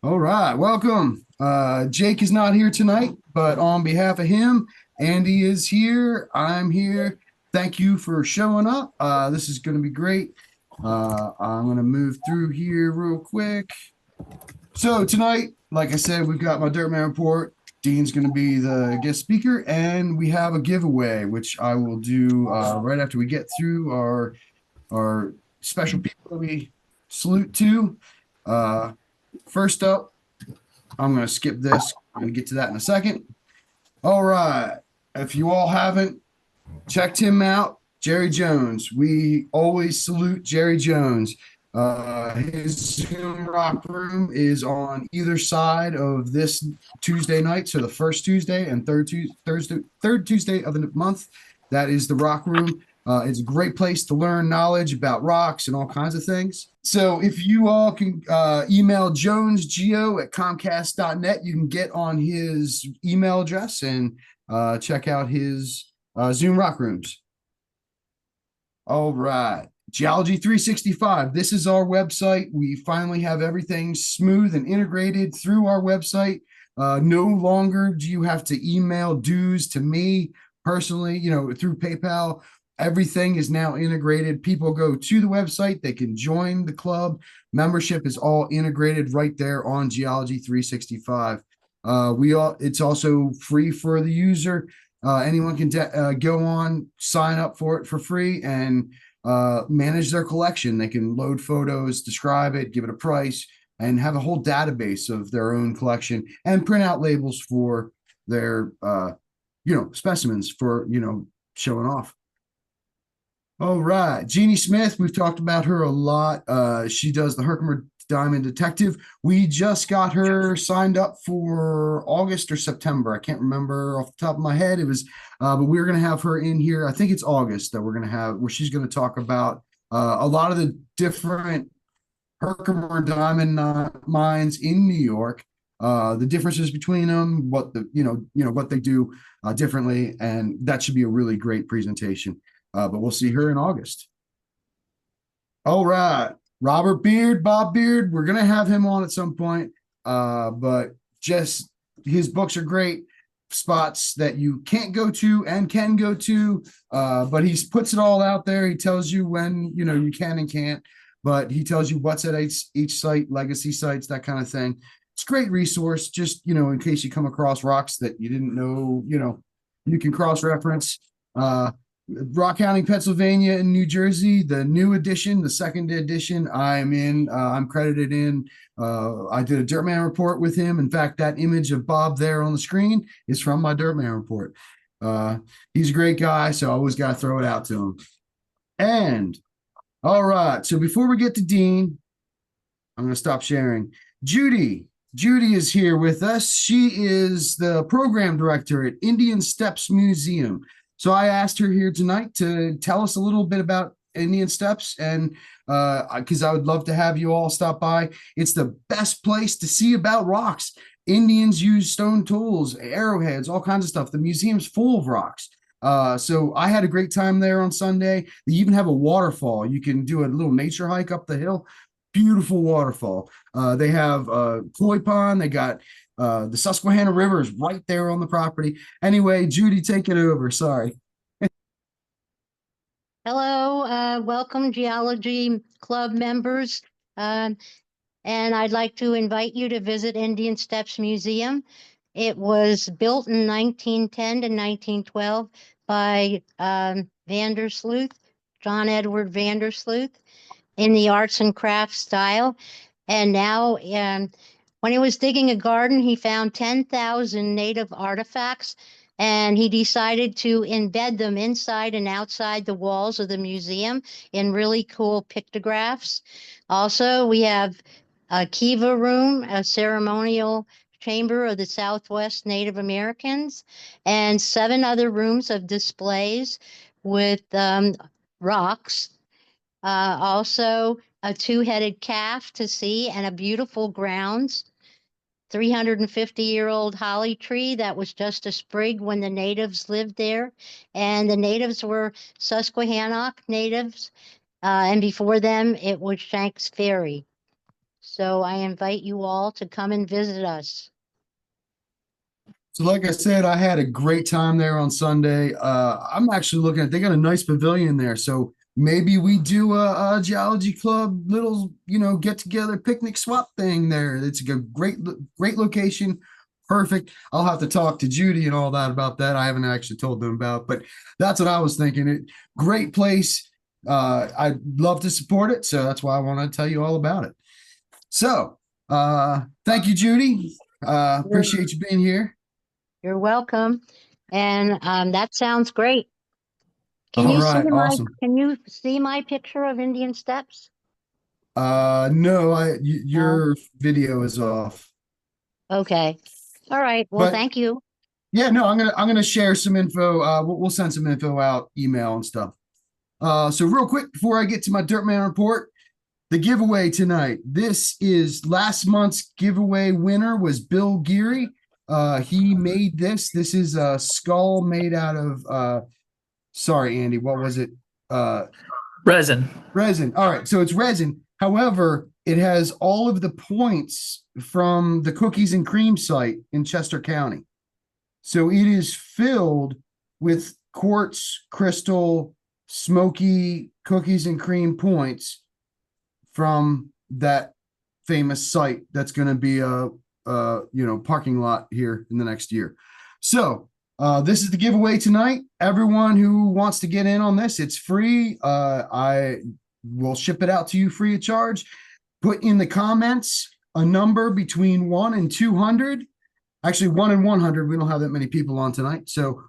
All right, welcome. Jake is not here tonight, but on behalf of him, Andy is here. I'm here. Thank you for showing up. This is going to be great. I'm going to move through here real quick. So tonight, like I said, we've got my Dirtman report. Dean's going to be the guest speaker, and we have a giveaway, which I will do right after we get through our special people that we salute to. Uh, First up, I'm going to skip this. I'm going to get to that in a second. All right. If you all haven't checked him out, Jerry Jones. We always salute Jerry Jones. His Zoom rock room is on either side of this Tuesday night. So the first Tuesday and third Tuesday of the month. That is the rock room. It's a great place to learn knowledge about rocks and all kinds of things. So if you all can email jonesgeo@comcast.net, you can get on his email address and check out his Zoom rock rooms. All right. Geology 365. This is our website. We finally have everything smooth and integrated through our website. No longer do you have to email dues to me personally, through PayPal. Everything is now integrated. People go to the website, they can join the club. Membership is all integrated right there on Geology 365. It's also free for the user. Anyone can go on, sign up for it for free, and manage their collection. They can load photos, describe it, give it a price, and have a whole database of their own collection and print out labels for their, specimens for, showing off. All right. Jeannie Smith, we've talked about her a lot. She does the Herkimer Diamond Detective. We just got her signed up for August or September. I can't remember off the top of my head. It was, but we're going to have her in here. I think it's August that we're going to have, where she's going to talk about a lot of the different Herkimer Diamond mines in New York, the differences between them, what what they do differently, and that should be a really great presentation. But we'll see her in August. All right. Robert Beard, Bob Beard, we're going to have him on at some point. But just his books are great spots that you can't go to and can go to. But he puts it all out there. He tells you when, you can and can't, but he tells you what's at each site, legacy sites, that kind of thing. It's a great resource, just, in case you come across rocks that you didn't know, you can cross-reference. Rock County, Pennsylvania, and New Jersey, the new edition, the second edition, I'm in. I'm credited in. I did a Dirtman report with him. In fact, that image of Bob there on the screen is from my Dirtman report. He's a great guy, so I always got to throw it out to him. And all right, so before we get to Dean, I'm going to stop sharing. Judy is here with us. She is the program director at Indian Steps Museum. So I asked her here tonight to tell us a little bit about Indian Steps, and because I would love to have you all stop by. It's the best place to see about rocks. Indians use stone tools, arrowheads, all kinds of stuff. The museum's full of rocks. So I had a great time there on Sunday. They even have a waterfall. You can do a little nature hike up the hill. Beautiful waterfall. They have a koi pond. They got the Susquehanna River is right there on the property. Anyway, Judy, take it over. Sorry. Hello, welcome Geology Club members. And I'd like to invite you to visit Indian Steps Museum. It was built in 1910 to 1912 by Vandersloot, John Edward Vandersloot, in the arts and crafts style. And now, when he was digging a garden, he found 10,000 native artifacts, and he decided to embed them inside and outside the walls of the museum in really cool pictographs. Also, we have a Kiva room, a ceremonial chamber of the Southwest Native Americans, and 7 other rooms of displays with rocks. Also, a 2-headed calf to see, and a beautiful grounds. 350-year-old holly tree that was just a sprig when the natives lived there. And the natives were Susquehannock natives. And before them, it was Shanks Ferry. So I invite you all to come and visit us. So like I said, I had a great time there on Sunday. I'm actually looking at, they got a nice pavilion there. So maybe we do a geology club little, get together picnic swap thing there. It's a great location. Perfect. I'll have to talk to Judy and all that about that. I haven't actually told them about, but that's what I was thinking. Great place. I'd love to support it. So that's why I want to tell you all about it. So thank you, Judy. Appreciate you being here. You're welcome. And that sounds great. All right, awesome. Can you see my picture of Indian Steps? No, your video is off. Okay. All right. Well, thank you. Yeah, no, I'm gonna share some info. We'll send some info out, email and stuff. So real quick before I get to my Dirtman report, the giveaway tonight. This is last month's giveaway winner was Bill Geary. He made this. This is a skull made out of sorry, Andy, what was it? Resin. Resin. All right, so it's resin. However, it has all of the points from the cookies and cream site in Chester County. So it is filled with quartz, crystal, smoky cookies and cream points from that famous site that's going to be a parking lot here in the next year. So this is the giveaway tonight. Everyone who wants to get in on this, it's free. I will ship it out to you free of charge. Put in the comments a number between 1 and 200. Actually, 1 and 100. We don't have that many people on tonight. So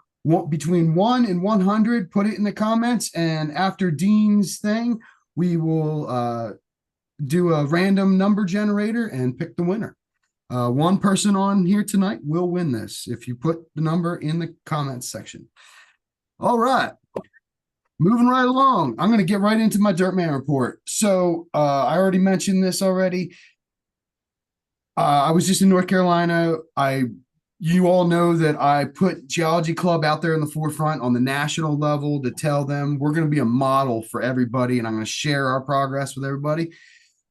between 1 and 100, put it in the comments. And after Dean's thing, we will do a random number generator and pick the winner. One person on here tonight will win this if you put the number in the comments section. All right. Moving right along. I'm going to get right into my Dirtman report. So I already mentioned this already. I was just in North Carolina. You all know that I put Geology Club out there in the forefront on the national level to tell them we're going to be a model for everybody, and I'm going to share our progress with everybody.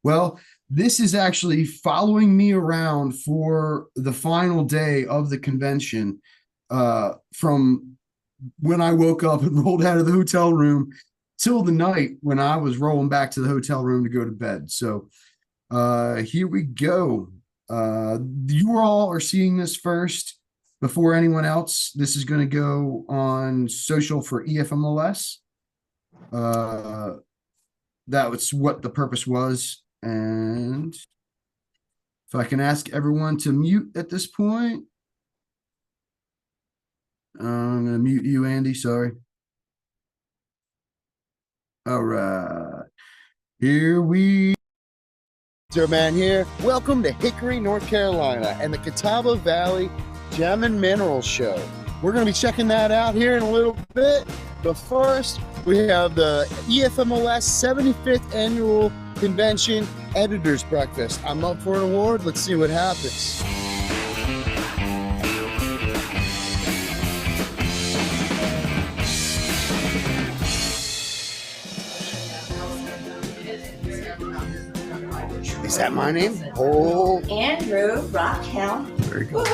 Well, this is actually following me around for the final day of the convention, from when I woke up and rolled out of the hotel room till the night when I was rolling back to the hotel room to go to bed. So here we go. You all are seeing this first before anyone else. This is going to go on social for EFMLS. That was what the purpose was. And if I can ask everyone to mute at this point. I'm going to mute you, Andy. Sorry. All right. Here we Dirtman here. Welcome to Hickory, North Carolina and the Catawba Valley Gem and Mineral Show. We're going to be checking that out here in a little bit. But first, we have the EFMLS 75th Annual Convention Editors Breakfast. I'm up for an award. Let's see what happens. Is that my name? Oh, Andrew Rockhound. Very good.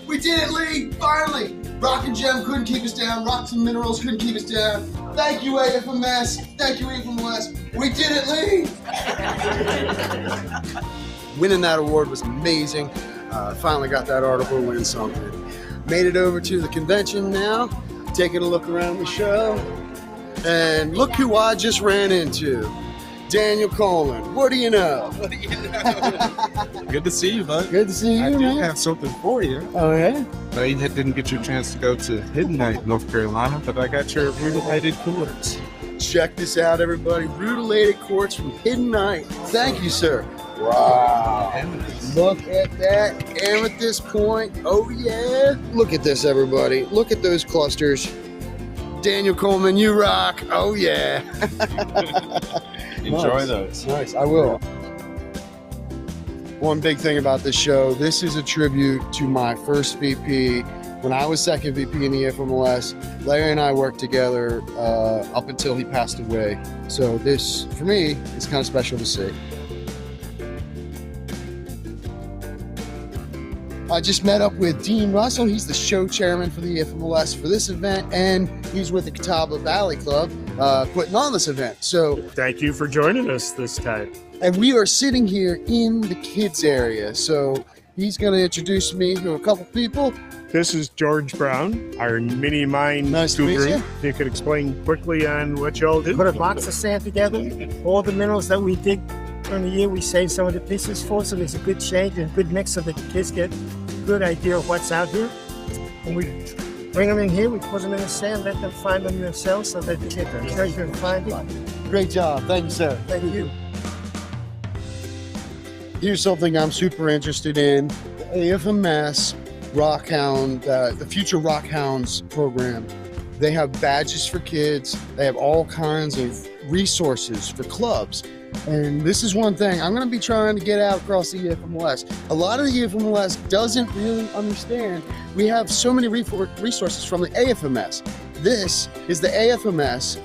We did it, Lee! Finally! Rock and Gem couldn't keep us down. Rocks and Minerals couldn't keep us down. Thank you, AFMS. Thank you, EFMS. We did it, Lee! Winning that award was amazing. Finally got that article, win something. Made it over to the convention now. Taking a look around the show. And look who I just ran into. Daniel Coleman. What do you know? Good to see you, bud. Good to see you, I do man. have something for you. Oh, yeah? I didn't get your chance to go to Hidden Night, North Carolina, but I got your rutilated quartz. Check this out, everybody. Rutilated quartz from Hidden Night. Thank you, sir. Wow. Look at that amethyst point. Oh, yeah. Look at this, everybody. Look at those clusters. Daniel Coleman, you rock. Oh, yeah. Enjoy Nice. those. Nice, I will. One big thing about this show, this is a tribute to my first VP, when I was second VP in the EFMLS. Larry and I worked together up until he passed away. So this, for me, is kind of special to see. I just met up with Dean Ruocco. He's the show chairman for the EFMLS for this event, and he's with the Catawba Valley Club putting on this event. So thank you for joining us this time. And we are sitting here in the kids area. So he's going to introduce me to a couple people. This is George Brown, our mini mine Nice to meet guru. you. If you could explain quickly on what y'all do. Put a box of sand together, all the minerals that we dig during the year, we save some of the pieces for, so there's a good change and a good mix so that the kids get a good idea of what's out here. And we bring them in here, we put them in the sand, let them find them themselves so that they get the treasure and find it. Great job. Thank you, sir. Thank you. Here's something I'm super interested in. The AFMS Rockhound, the Future Rockhounds program. They have badges for kids. They have all kinds of resources for clubs. And this is one thing I'm going to be trying to get out across the EFMLS. A lot of the EFMLS doesn't really understand we have so many resources from the AFMS. This is the AFMS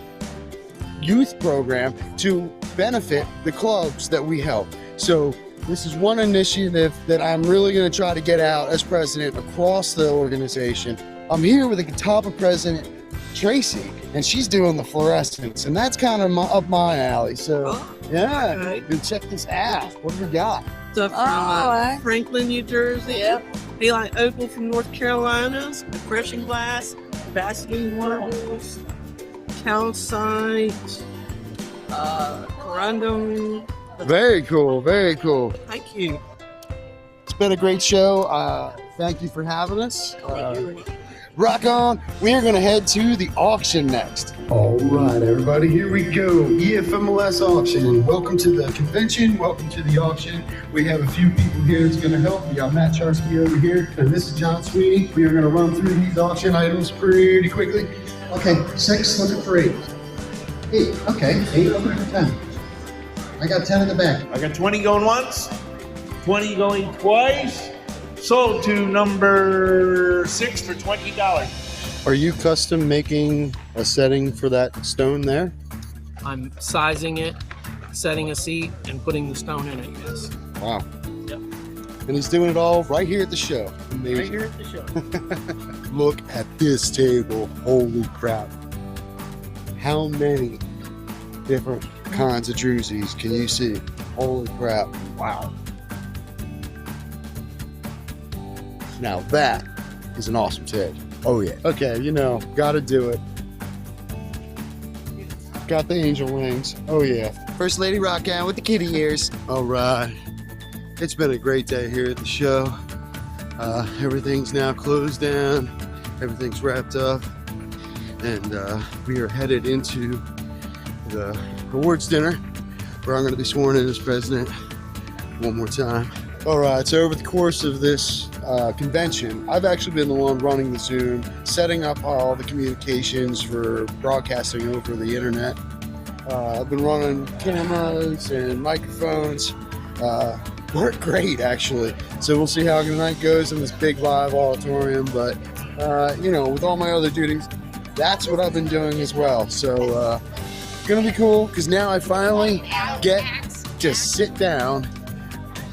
youth program to benefit the clubs that we help. So this is one initiative that I'm really going to try to get out as president across the organization. I'm here with the Catawba president, Tracy, and she's doing the fluorescence, and that's kind of up my alley. So, yeah, okay. Dude, check this out. What do we got? Stuff from Franklin, New Jersey. Yep. Eli Opal from North Carolina. Crushing glass, basking worms, calcite, corundum. Very cool. Very cool. Thank you. It's been a great show. Thank you for having us. Rock on. We are going to head to the auction next. All right, everybody, here we go. EFMLS auction. Welcome to the convention. Welcome to the auction. We have a few people here that's going to help. We got Matt Charsky over here, and this is John Sweeney. We are going to run through these auction items pretty quickly. Okay, 6, looking for 8. 8, okay, 8 looking for 10. I got 10 in the back. I got 20 going once, 20 going twice. Sold to number 6 for $20. Are you custom making a setting for that stone there? I'm sizing it, setting a seat, and putting the stone in it, yes. Wow. Yep. And he's doing it all right here at the show. Amazing. Right here at the show. Look at this table. Holy crap. How many different kinds of druzies can you see? Holy crap. Wow. Now that is an awesome tag. Oh yeah. Okay, you know, gotta do it. Got the angel wings. Oh yeah. First Lady Rockhound with the kitty ears. All right. It's been a great day here at the show. Everything's now closed down. Everything's wrapped up. And we are headed into the awards dinner where I'm going to be sworn in as president one more time. All right, so over the course of this convention, I've actually been the one running the Zoom, setting up all the communications for broadcasting over the internet. I've been running cameras and microphones. Worked great, actually. So we'll see how the night goes in this big live auditorium. But, you know, with all my other duties, that's what I've been doing as well. So gonna be cool because now I finally get to sit down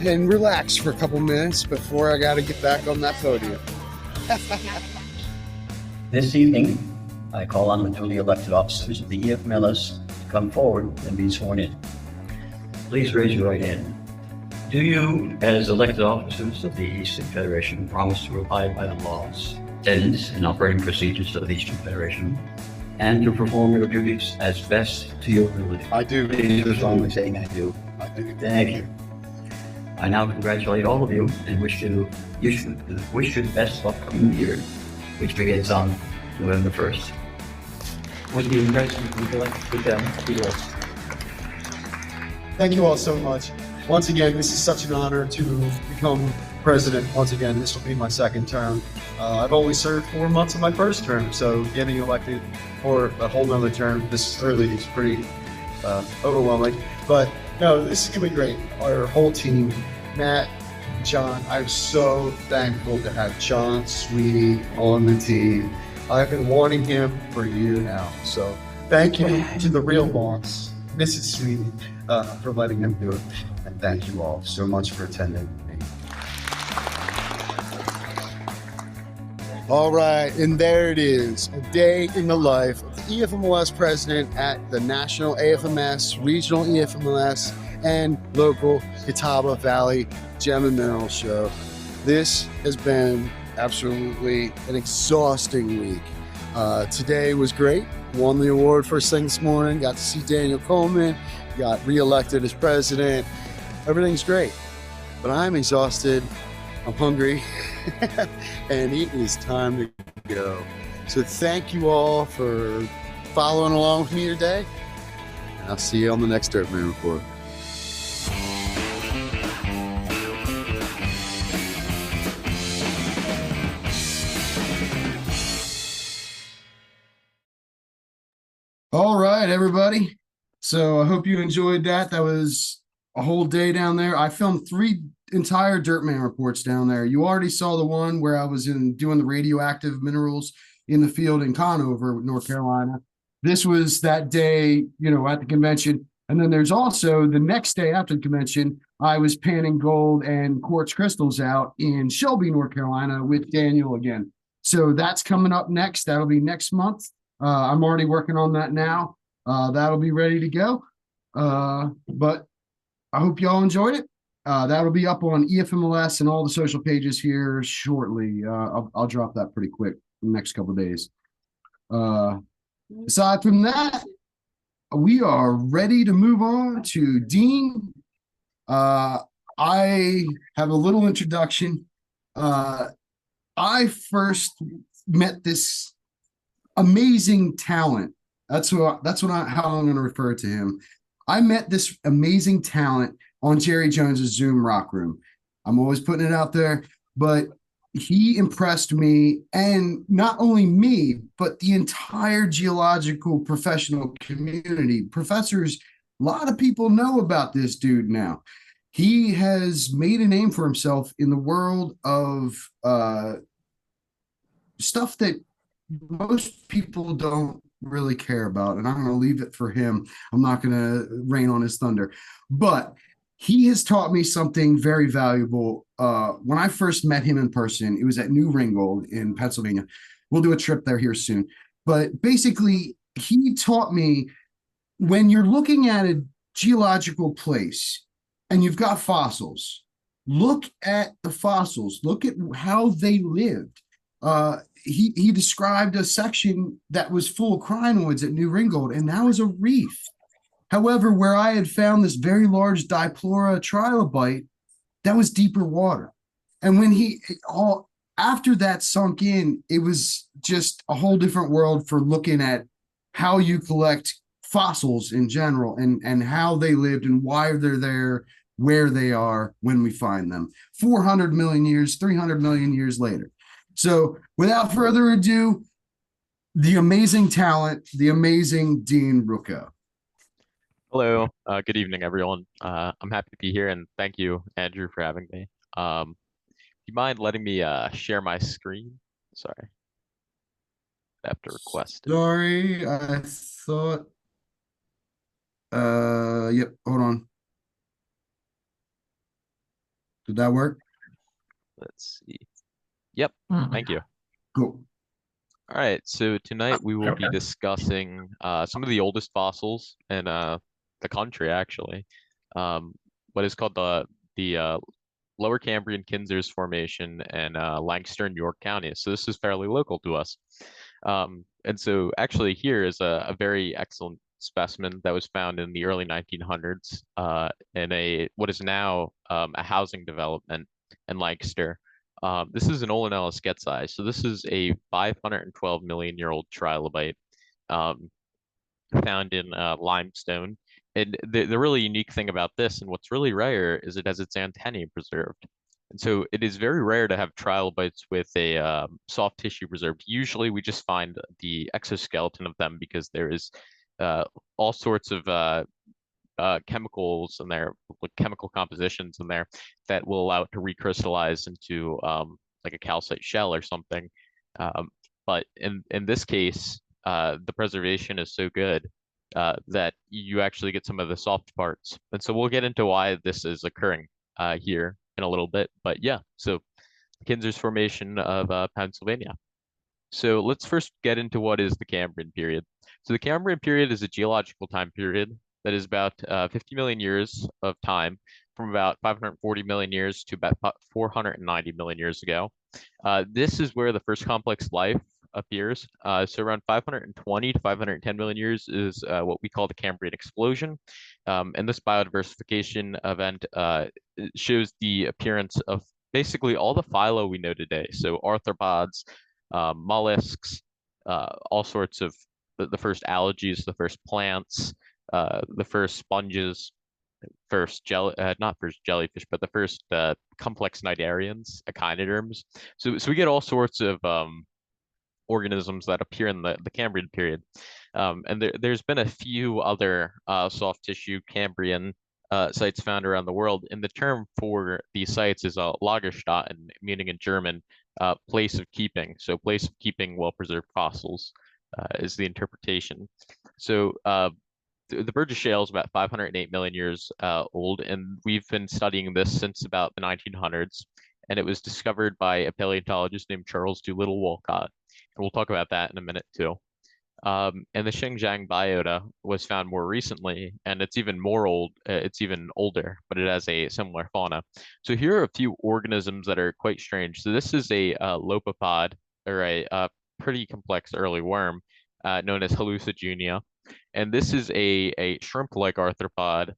and relax for a couple minutes before I got to get back on that podium. This evening, I call on the newly elected officers of the EFMLS to come forward and be sworn in. Please raise your right hand. Do you, as elected officers of the Eastern Federation, promise to abide by the laws, tenets, and operating procedures of the Eastern Federation, and to perform your duties as best to your ability? I do. Please respond by saying I do. I do. Thank you. I now congratulate all of you and wish you the best upcoming year, which begins on November 1st. Would you guys like to be blessed? Thank you all so much. Once again, this is such an honor to become president. Once again, this will be my second term. I've only served 4 months of my first term, so getting elected for a whole nother term this early is pretty overwhelming. But no, this is gonna be great. Our whole team, Matt, John, I'm so thankful to have John Sweeney on the team. I've been wanting him for a year now. So thank you to the real boss, Mrs. Sweeney, for letting him do it. And thank you all so much for attending me. All right, and there it is, a day in the life of the EFMLS president at the National AFMS, Regional EFMLS, and local Catawba Valley Gem and Mineral Show. This has been absolutely an exhausting week. Today was great. Won the award first thing this morning. Got to see Daniel Coleman. Got reelected as president. Everything's great. But I'm exhausted. I'm hungry. And it is time to go. So thank you all for following along with me today. And I'll see you on the next Dirtman Report. All right, everybody. So I hope you enjoyed that. That was a whole day down there. I filmed 3 entire Dirtman reports down there. You already saw the one where I was doing the radioactive minerals in the field in Conover, North Carolina. This was that day, at the convention. And then there's also the next day after the convention, I was panning gold and quartz crystals out in Shelby, North Carolina with Daniel again. So that's coming up next. That'll be next month. I'm already working on that now. That'll be ready to go. But I hope y'all enjoyed it. That'll be up on EFMLS and all the social pages here shortly. I'll drop that pretty quick in the next couple of days. Aside from that, we are ready to move on to Dean. I have a little introduction. I first met this amazing talent. How I'm going to refer to him. I met this amazing talent on Jerry Jones's Zoom Rock Room. I'm always putting it out there, but he impressed me, and not only me, but the entire geological professional community. Professors, a lot of people know about this dude now. He has made a name for himself in the world of stuff that most people don't really care about, and I'm going to leave it for him. I'm not going to rain on his thunder, but he has taught me something very valuable. When I first met him in person, it was at New Ringgold in Pennsylvania. We'll do a trip there here soon. But basically, he taught me, when you're looking at a geological place and you've got fossils, look at the fossils, look at how they lived. He described a section that was full of crinoids at New Ringgold, and that was a reef. However, where I had found this very large Diplora trilobite, that was deeper water. And when after that sunk in, it was just a whole different world for looking at how you collect fossils in general, and how they lived and why they're there, where they are when we find them. 400 million years, 300 million years later. So without further ado, the amazing talent, the amazing Dean Ruocco. Hello, good evening, everyone. I'm happy to be here, and thank you, Andrew, for having me. Do you mind letting me share my screen? Sorry. I have to request it. Sorry, I thought. Yep, hold on. Did that work? Let's see. Yep, thank you. Cool. All right, so tonight we will be discussing some of the oldest fossils in the country, actually. What is called the Lower Cambrian Kinzers Formation in Lancaster, York County. So this is fairly local to us. And so actually here is a very excellent specimen that was found in the early 1900s in what is now a housing development in Lancaster. This is an Olenella sketsi. So this is a 512 million year old trilobite found in limestone. And the really unique thing about this, and what's really rare, is it has its antennae preserved. And so it is very rare to have trilobites with a soft tissue preserved. Usually we just find the exoskeleton of them because there is all sorts of chemicals in there, like chemical compositions in there that will allow it to recrystallize into like a calcite shell or something. But in this case, the preservation is so good that you actually get some of the soft parts. And so we'll get into why this is occurring here in a little bit. But yeah, so Kinzers Formation of Pennsylvania. So let's first get into what is the Cambrian period. So the Cambrian period is a geological time period that is about 50 million years of time, from about 540 million years to about 490 million years ago. This is where the first complex life appears. So around 520 to 510 million years is what we call the Cambrian explosion. And this biodiversification event shows the appearance of basically all the phyla we know today. So arthropods, mollusks, all sorts of the first algae, the first plants, the first sponges, not first jellyfish, but the first complex cnidarians, echinoderms. So we get all sorts of organisms that appear in the Cambrian period. And there's been a few other soft tissue Cambrian sites found around the world. And the term for these sites is Lagerstätten, meaning in German, place of keeping. So place of keeping well-preserved fossils is the interpretation. So the Burgess Shale is about 508 million years old, and we've been studying this since about the 1900s. And it was discovered by a paleontologist named Charles Doolittle Walcott. And we'll talk about that in a minute too. And the Xinjiang biota was found more recently, and it's even older, but it has a similar fauna. So here are a few organisms that are quite strange. So this is a lopopod, or a pretty complex early worm known as Hallucigenia. And this is a shrimp-like arthropod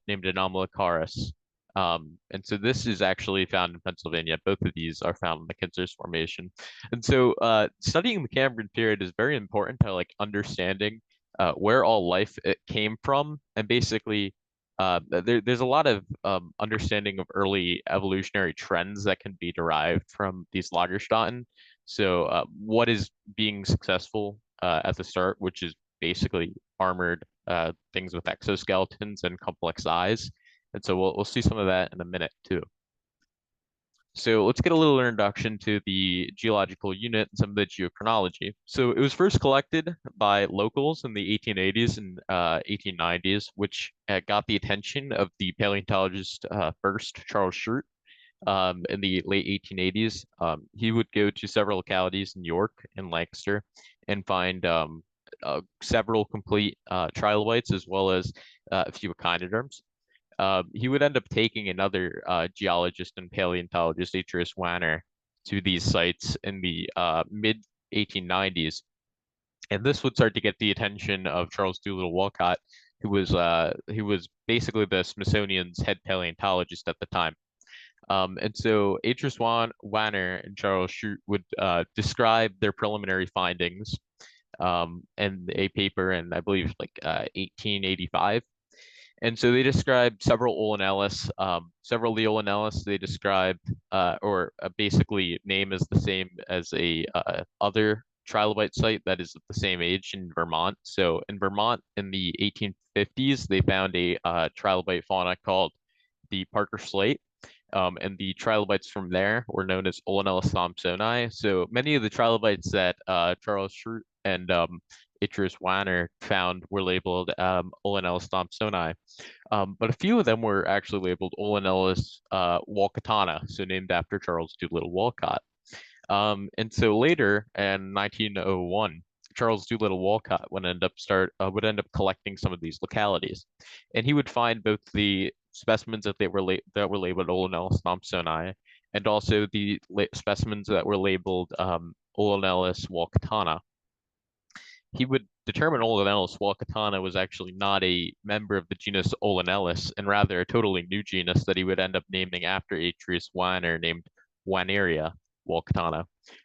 named Anomalocaris. And so this is actually found in Pennsylvania. Both of these are found in the Kinzers Formation. And so studying the Cambrian period is very important to like understanding where all life it came from. And basically, there's a lot of understanding of early evolutionary trends that can be derived from these Lagerstätten. So what is being successful at the start, which is basically armored things with exoskeletons and complex eyes. And so we'll see some of that in a minute too. So let's get a little introduction to the geological unit and some of the geochronology. So it was first collected by locals in the 1880s and 1890s, which got the attention of the paleontologist first, Charles Schurt, in the late 1880s. He would go to several localities in York and Lancaster and find several complete trilobites as well as a few echinoderms. He would end up taking another geologist and paleontologist, H.R.S. Wanner, to these sites in the mid 1890s. And this would start to get the attention of Charles Doolittle Walcott, who was basically the Smithsonian's head paleontologist at the time. And so H.R.S. Wanner and Charles Schurt would describe their preliminary findings in a paper in, I believe, like 1885. And so they described several Olenellus. Several of the Olenellus they described, or basically name is the same as a other trilobite site that is at the same age in Vermont. So in Vermont in the 1850s, they found a trilobite fauna called the Parker Slate. And the trilobites from there were known as Olenellus thompsoni. So many of the trilobites that Charles Schurt and H.R.S. Wanner found were labeled Olenellus thompsoni. But a few of them were actually labeled Olenellus walcottana, so named after Charles Doolittle Walcott. And so later in 1901, Charles Doolittle Walcott would end up collecting some of these localities, and he would find both the specimens that were labeled Olenellus thompsoni, and also the specimens that were labeled Olenellus walcottana. He would determine Olenellus walcottana was actually not a member of the genus Olenellus, and rather a totally new genus that he would end up naming after H.R.S. Wanner, named Wanneria walcottana.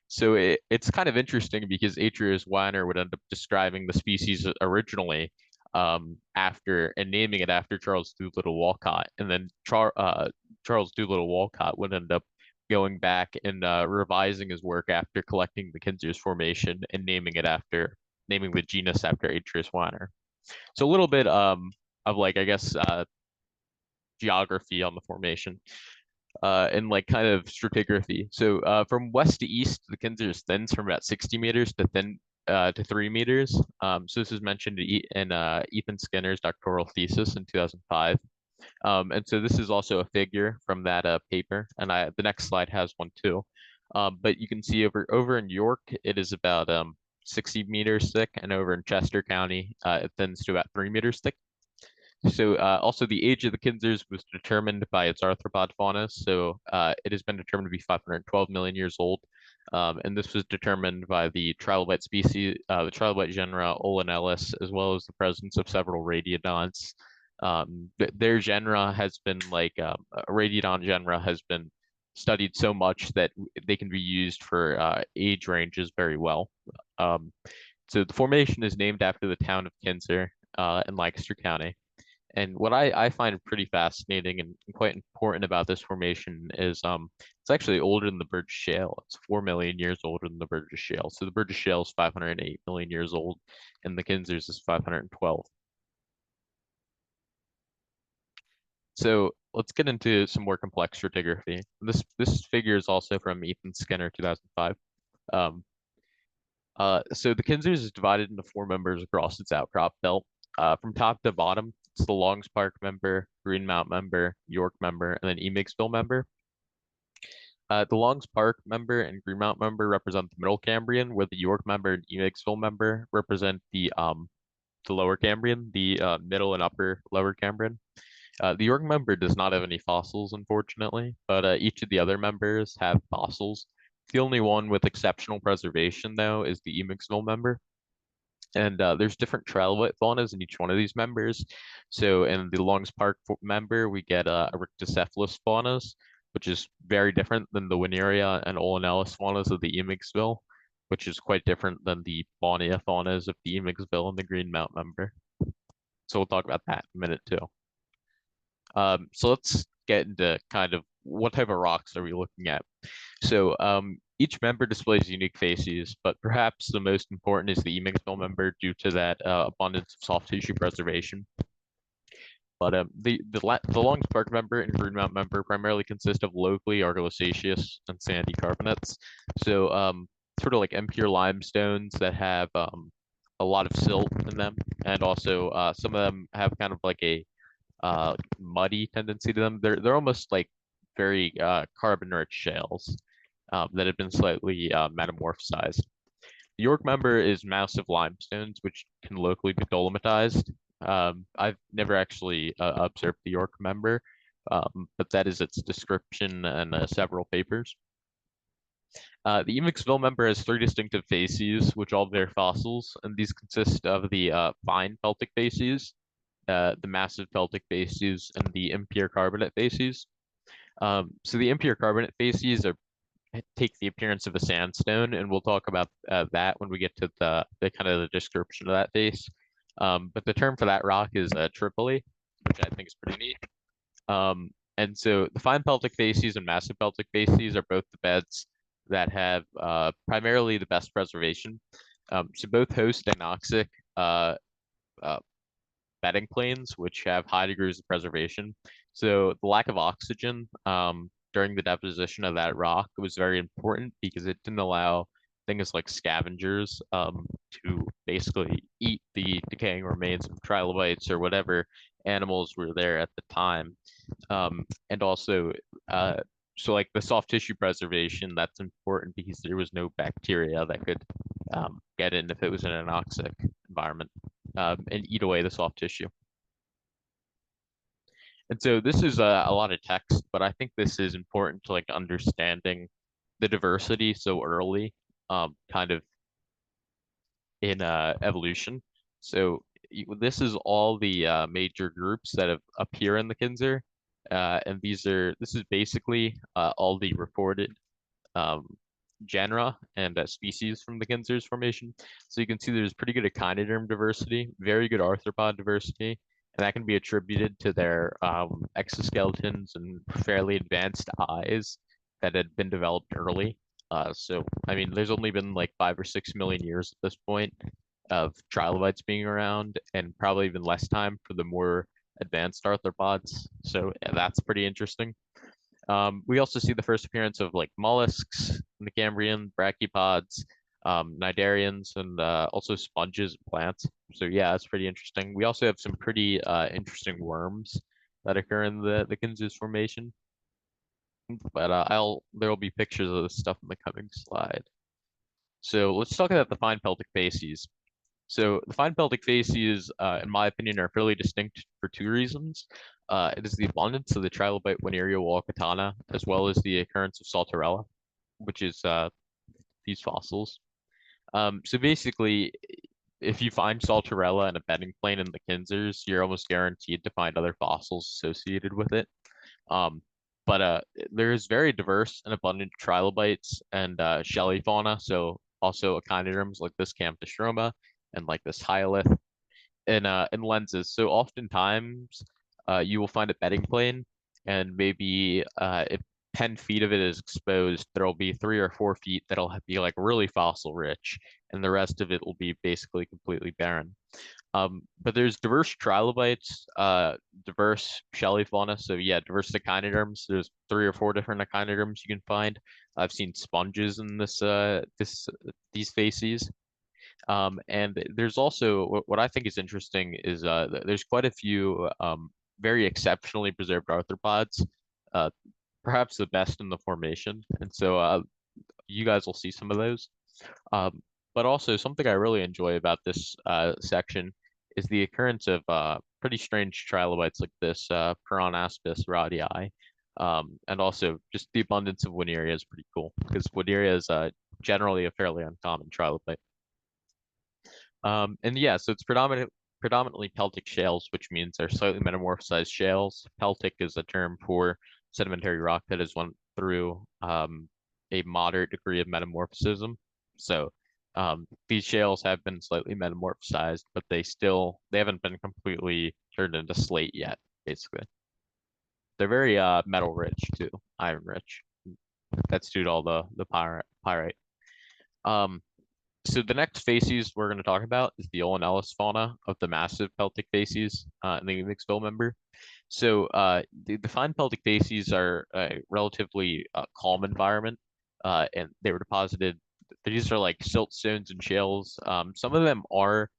So it's kind of interesting because H.R.S. Wanner would end up describing the species originally after and naming it after Charles Doolittle Walcott, and then Charles Doolittle Walcott would end up going back and revising his work after collecting the Kinzers Formation and naming the genus after H.R.S. Wanner. So a little bit like, I guess, geography on the formation, and like kind of stratigraphy. So from west to east, the Kinzers thins from about 60 meters to 3 meters. So this is mentioned in Ethan Skinner's doctoral thesis in 2005. And so this is also a figure from that paper, and the next slide has one too. But you can see over in York, it is about 60 meters thick, and over in Chester County, it thins to about 3 meters thick. So also the age of the Kinzers was determined by its arthropod fauna. So it has been determined to be 512 million years old. And this was determined by the trilobite species, the trilobite genera Olanellus, as well as the presence of several radiodonts. Their genera has been like, radiodont genera has been studied so much that they can be used for age ranges very well. So the formation is named after the town of Kinzer in Lancaster County. And what I find pretty fascinating and quite important about this formation is it's actually older than the Burgess Shale. It's 4 million years older than the Burgess Shale. So the Burgess Shale is 508 million years old, and the Kinzers is 512. So let's get into some more complex stratigraphy. This figure is also from Ethan Skinner, 2005. So the Kinzers is divided into 4 members across its outcrop belt. From top to bottom, it's the Longs Park member, Greenmount member, York member, and then Emigsville member. The Longs Park member and Greenmount member represent the Middle Cambrian, where the York member and Emigsville member represent the Lower Cambrian, the Middle and Upper Lower Cambrian. The York member does not have any fossils, unfortunately, but each of the other members have fossils. The only one with exceptional preservation, though, is the Emigsville member. And there's different trilobite faunas in each one of these members. So in the Longs Park member, we get Erectocephalus faunas, which is very different than the Wineria and Olanellus faunas of the Emigsville, which is quite different than the Bonia faunas of the Emigsville and the Greenmount member. So we'll talk about that in a minute too. So let's get into kind of what type of rocks are we looking at. So each member displays unique facies, but perhaps the most important is the Emigsville member due to that abundance of soft tissue preservation. But the Longs Park member and Greenmount member primarily consist of locally argillaceous and sandy carbonates. So sort of like impure limestones that have a lot of silt in them, and also some of them have kind of like a muddy tendency to them. They're almost like very carbon-rich shales that have been slightly metamorphosized. The York member is massive limestones, which can locally be dolomitized. I've never actually observed the York member, but that is its description in several papers. The Emigsville member has 3 distinctive facies, which all bear fossils, and these consist of the fine peltic facies, the massive peltic facies, and the impure carbonate facies. So the impure carbonate facies take the appearance of a sandstone, and we'll talk about that when we get to the kind of the description of that face. But the term for that rock is Tripoli, which I think is pretty neat. And so the fine peltic facies and massive peltic facies are both the beds that have primarily the best preservation. So both host anoxic bedding planes, which have high degrees of preservation. So the lack of oxygen during the deposition of that rock was very important because it didn't allow things like scavengers to basically eat the decaying remains of trilobites or whatever animals were there at the time. And also, so like the soft tissue preservation, that's important because there was no bacteria that could get in if it was in an anoxic environment and eat away the soft tissue. And so this is a lot of text, but I think this is important to like understanding the diversity so early, kind of in evolution. So this is all the major groups that have appear in the Kinzer, and this is basically all the reported genera and species from the Kinzers formation. So you can see there's pretty good echinoderm diversity, very good arthropod diversity, and that can be attributed to their exoskeletons and fairly advanced eyes that had been developed early. So, I mean, there's only been like 5 or 6 million years at this point of trilobites being around, and probably even less time for the more advanced arthropods. So yeah, that's pretty interesting. We also see the first appearance of like mollusks in the Cambrian, brachiopods, cnidarians, and also sponges and plants. So yeah, that's pretty interesting. We also have some pretty interesting worms that occur in the Kinzers Formation. But there will be pictures of this stuff in the coming slide. So let's talk about the fine peltic facies. So the fine peltic facies, in my opinion, are fairly distinct for two reasons. It is the abundance of the Trilobite Wineria walkatana, as well as the occurrence of Saltarella, which is these fossils. So basically, if you find Saltarella in a bedding plane in the Kinzers, you're almost guaranteed to find other fossils associated with it. But there is very diverse and abundant trilobites and shelly fauna, so also echinoderms like this Camptostroma and like this hyolith in lenses. So oftentimes you will find a bedding plane, and maybe if 10 feet of it is exposed, there'll be 3 or 4 feet that'll be like really fossil rich, and the rest of it will be basically completely barren. But there's diverse trilobites, diverse shelly fauna. So yeah, diverse echinoderms. There's 3 or 4 different echinoderms you can find. I've seen sponges in these facies. And there's also what I think is interesting is there's quite a few very exceptionally preserved arthropods, perhaps the best in the formation. And so you guys will see some of those. But also something I really enjoy about this section is the occurrence of pretty strange trilobites like this Piranaspis radii. And also just the abundance of Wineria is pretty cool, because Wineria is generally a fairly uncommon trilobite. And yeah, so it's predominantly peltic shales, which means they're slightly metamorphosized shales. Peltic is a term for sedimentary rock that has went through a moderate degree of metamorphism. So these shales have been slightly metamorphosized, but they haven't been completely turned into slate yet, basically. They're very metal rich too, iron rich. That's due to all the pyrite. So the next facies we're going to talk about is the Olenellus fauna of the massive peltic facies in the Mixville member. So the fine peltic facies are a relatively calm environment, and they were deposited. These are like siltstones and shales. Some of them are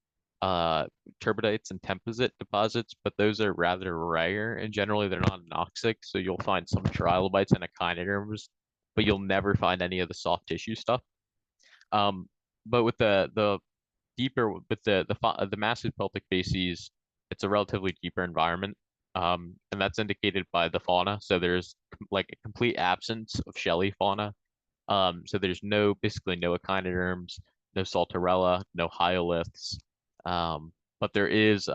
turbidites and temposite deposits, but those are rather rare, and generally they're not anoxic. So you'll find some trilobites and echinoderms, but you'll never find any of the soft tissue stuff. But with the massive peltic facies, it's a relatively deeper environment, and that's indicated by the fauna. So there's like a complete absence of shelly fauna. So there's basically no echinoderms, no Saltarella, no hyoliths, but there is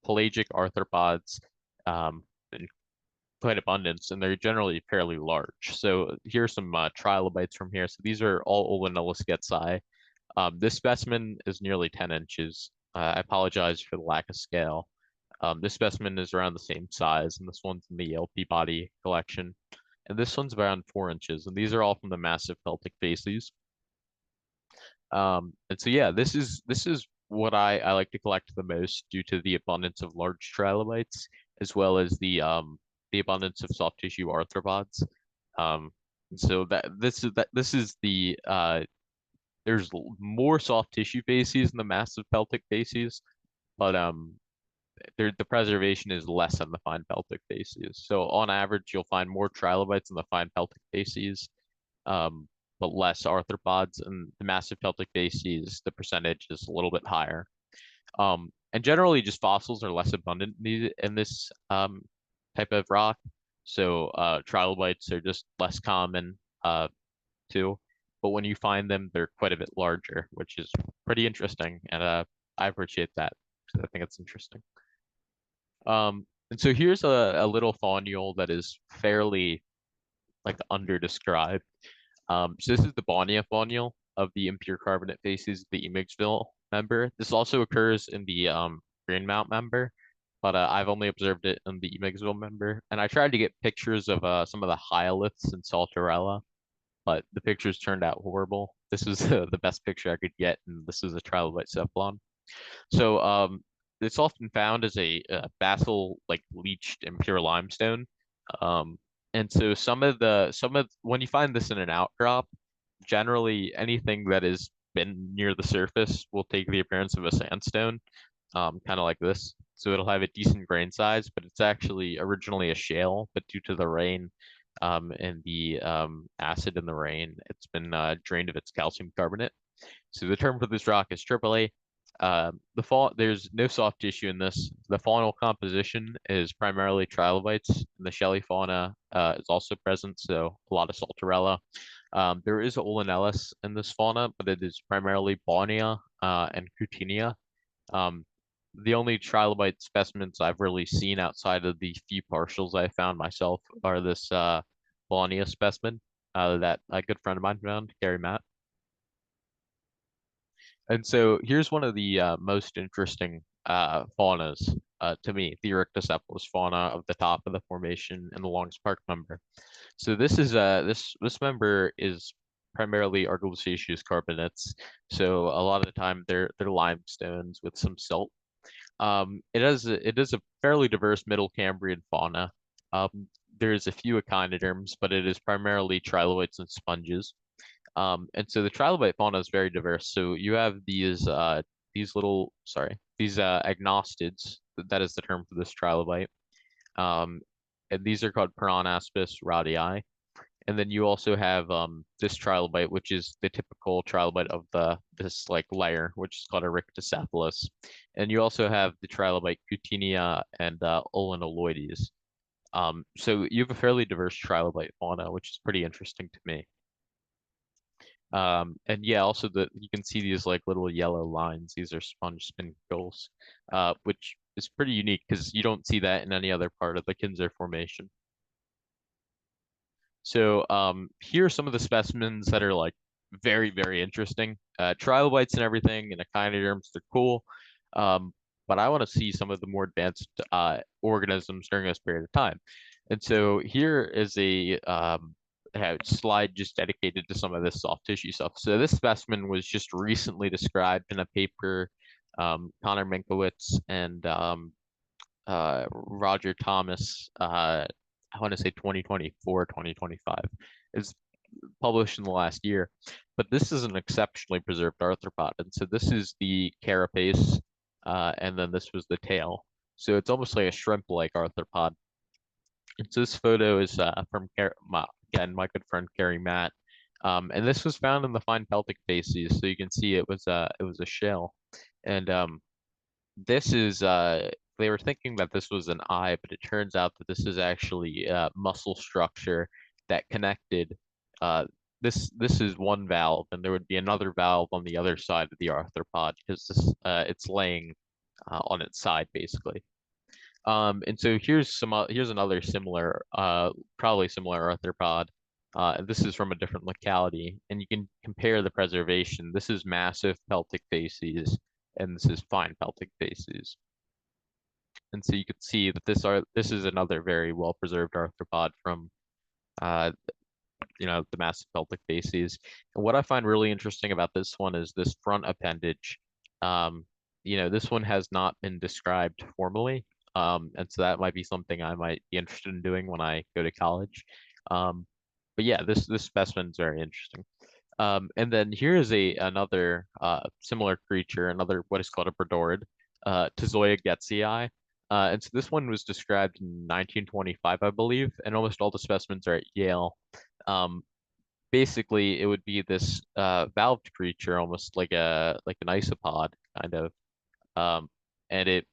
pelagic arthropods in quite abundance, and they're generally fairly large. So here's some trilobites from here. So these are all Olenellus getzi. This specimen is nearly 10 inches. I apologize for the lack of scale. This specimen is around the same size, and this one's in the LP body collection. And this one's around 4 inches, and these are all from the massive peltic facies. And so yeah, this is what I like to collect the most due to the abundance of large trilobites, as well as the abundance of soft tissue arthropods. So there's more soft tissue facies in the massive peltic facies, but the preservation is less on the fine peltic facies. So on average, you'll find more trilobites in the fine peltic facies, but less arthropods. And the massive peltic facies, the percentage is a little bit higher. And generally, just fossils are less abundant in this type of rock. So trilobites are just less common too. But when you find them, they're quite a bit larger, which is pretty interesting. And I appreciate that, because I think it's interesting. And so here's a little faunule that is fairly like underdescribed. So this is the Bonnia faunule of the impure carbonate facies of the Emigsville member. This also occurs in the Greenmount member, but I've only observed it in the Emigsville member. And I tried to get pictures of some of the hyoliths and Saltarella, but the pictures turned out horrible. This is the best picture I could get, and this is a trilobite cephalon. So it's often found as a basal, like leached impure limestone. And so when you find this in an outcrop, generally anything that has been near the surface will take the appearance of a sandstone, kind of like this. So it'll have a decent grain size, but it's actually originally a shale, but due to the rain and the acid in the rain, it's been drained of its calcium carbonate. So the term for this rock is AAA. There's no soft tissue in this. The faunal composition is primarily trilobites, and the shelly fauna is also present, so a lot of saltarella. There is Olinellus in this fauna, but it is primarily Baunia and Cutinia. The only trilobite specimens I've really seen outside of the few partials I found myself are this Baunia specimen that a good friend of mine found, Gary Matt. And so here's one of the most interesting faunas to me, the Eryctocephalus fauna of the top of the formation in the longest park member. So this is this member is primarily argillaceous carbonates. So a lot of the time they're limestones with some silt. It is a fairly diverse Middle Cambrian fauna. There's a few echinoderms, but it is primarily trilobites and sponges. And so the trilobite fauna is very diverse. So you have these agnostids. That is the term for this trilobite. And these are called Piranaspis radii. And then you also have this trilobite, which is the typical trilobite of this like layer, which is called Eryctocephalus. And you also have the trilobite Cutinia and Olinoloides. So you have a fairly diverse trilobite fauna, which is pretty interesting to me. And yeah, also you can see these like little yellow lines. These are sponge spinules, which is pretty unique because you don't see that in any other part of the Kinzer Formation. So here are some of the specimens that are like very, very interesting. Trilobites and everything and echinoderms, they're cool. But I want to see some of the more advanced organisms during this period of time. And so here is a slide just dedicated to some of this soft tissue stuff. So this specimen was just recently described in a paper, Connor Minkowitz and Roger Thomas, I want to say 2024, 2025. It's published in the last year. But this is an exceptionally preserved arthropod. And so this is the carapace, and then this was the tail. So it's almost like a shrimp-like arthropod. And so this photo is from again, my good friend Gary Matt. And this was found in the fine peltic facies, so you can see it was a shell. And this is they were thinking that this was an eye, but it turns out that this is actually muscle structure that connected. This is one valve, and there would be another valve on the other side of the arthropod because it's laying on its side basically. And so here's another similar, probably similar arthropod. This is from a different locality, and you can compare the preservation. This is massive peltic facies, and this is fine peltic facies. And so you can see that this is another very well preserved arthropod from, the massive peltic facies. And what I find really interesting about this one is this front appendage. This one has not been described formally. And so that might be something I might be interested in doing when I go to college. But yeah, this specimen is very interesting. And then here is another similar creature, what is called a Bradorid, Tizoia getzii. And so this one was described in 1925, I believe, and almost all the specimens are at Yale. Basically, it would be this valved creature, almost like an isopod, kind of. And it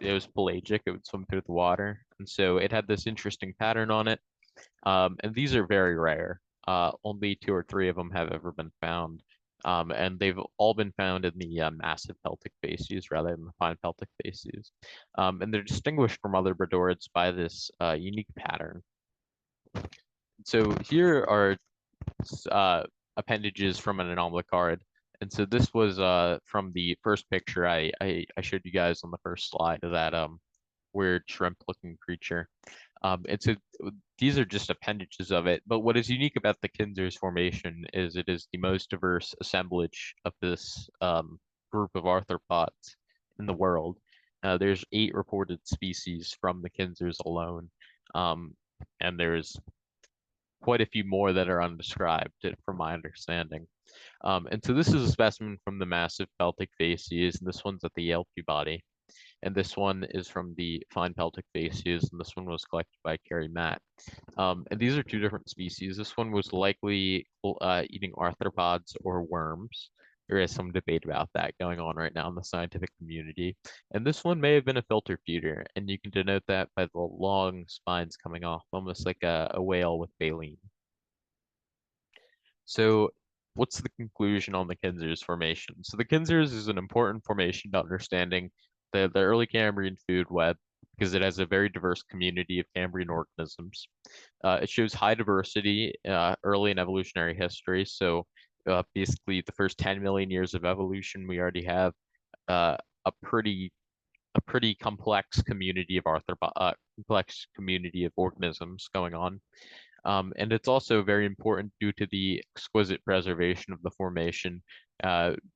was pelagic, it would swim through the water. And so it had this interesting pattern on it. And these are very rare. Only 2 or 3 of them have ever been found. And they've all been found in the massive peltic facies rather than the fine peltic facies. And they're distinguished from other Bradorids by this unique pattern. So here are appendages from an anomalocarid. And so this was from the first picture I showed you guys on the first slide of that weird shrimp-looking creature. And so these are just appendages of it. But what is unique about the Kinzers Formation is it is the most diverse assemblage of this group of arthropods in the world. There's 8 reported species from the Kinzers alone, and there's quite a few more that are undescribed, from my understanding. And so this is a specimen from the massive peltic facies, and this one's at the Yale Peabody. And this one is from the fine peltic facies, and this one was collected by Carrie Matt. And these are 2 different species. This one was likely eating arthropods or worms. There is some debate about that going on right now in the scientific community. And this one may have been a filter feeder, and you can denote that by the long spines coming off, almost like a whale with baleen. So what's the conclusion on the Kinzers formation? So the Kinzers is an important formation to understanding the early Cambrian food web because it has a very diverse community of Cambrian organisms. It shows high diversity early in evolutionary history. So basically the first 10 million years of evolution, we already have a pretty complex community of complex community of organisms going on. And it's also very important due to the exquisite preservation of the formation,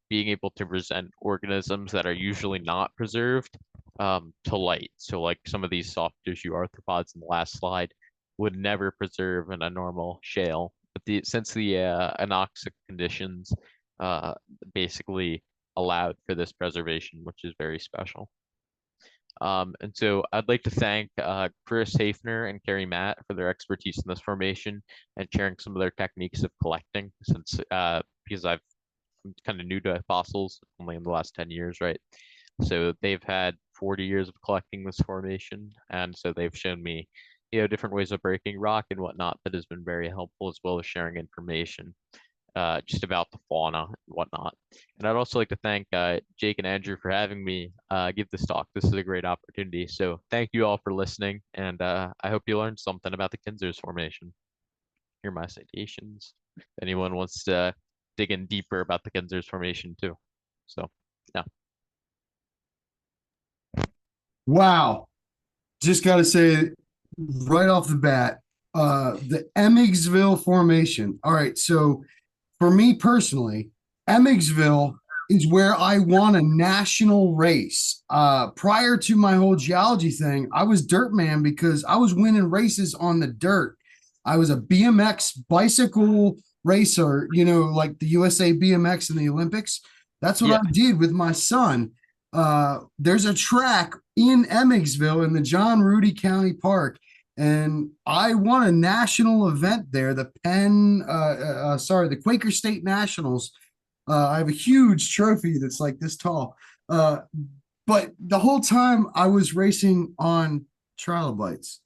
being able to present organisms that are usually not preserved to light. So like some of these soft tissue arthropods in the last slide would never preserve in a normal shale. But since the anoxic conditions basically allowed for this preservation, which is very special. And so I'd like to thank Chris Hafner and Carrie Matt for their expertise in this formation and sharing some of their techniques of collecting, since because I'm kind of new to fossils only in the last 10 years, right? So they've had 40 years of collecting this formation, and so they've shown me, different ways of breaking rock and whatnot that has been very helpful, as well as sharing information just about the fauna and whatnot. And I'd also like to thank Jake and Andrew for having me give this talk. This is a great opportunity. So thank you all for listening, and I hope you learned something about the Kinzers formation. Here are my citations. If anyone wants to dig in deeper about the Kinzers formation too. So, yeah. Wow. Just got to say right off the bat, the Emmetsville formation. All right. So for me personally, Emmetsville is where I won a national race. Prior to my whole geology thing, I was dirt man because I was winning races on the dirt. I was a BMX bicycle racer, like the USA BMX in the Olympics. That's what I did with my son. There's a track in Emmetsville in the John Rudy County Park, and I won a national event there, the Quaker State Nationals. I have a huge trophy that's like this tall. But the whole time I was racing on trilobites.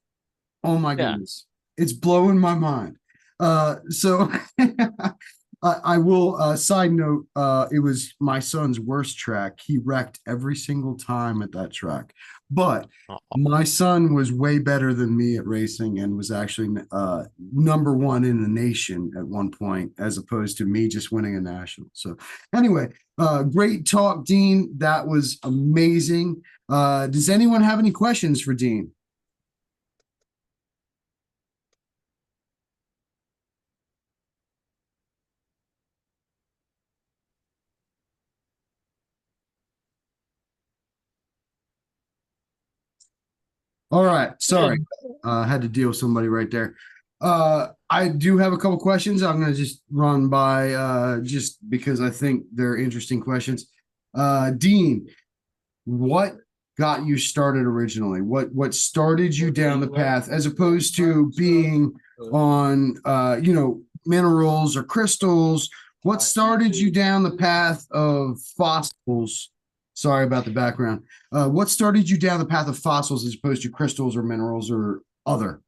Oh my goodness. It's blowing my mind. So I will side note, it was my son's worst track. He wrecked every single time at that track. But my son was way better than me at racing and was actually number 1 in the nation at one point, as opposed to me just winning a national. So anyway, great talk, Dean. That was amazing. Does anyone have any questions for Dean? All right. Sorry. I had to deal with somebody right there. I do have a couple questions. I'm going to just run by just because I think they're interesting questions. Dean, what got you started originally? What started you down the path as opposed to being on minerals or crystals? What started you down the path of fossils? Sorry about the background. What started you down the path of fossils as opposed to crystals or minerals or other?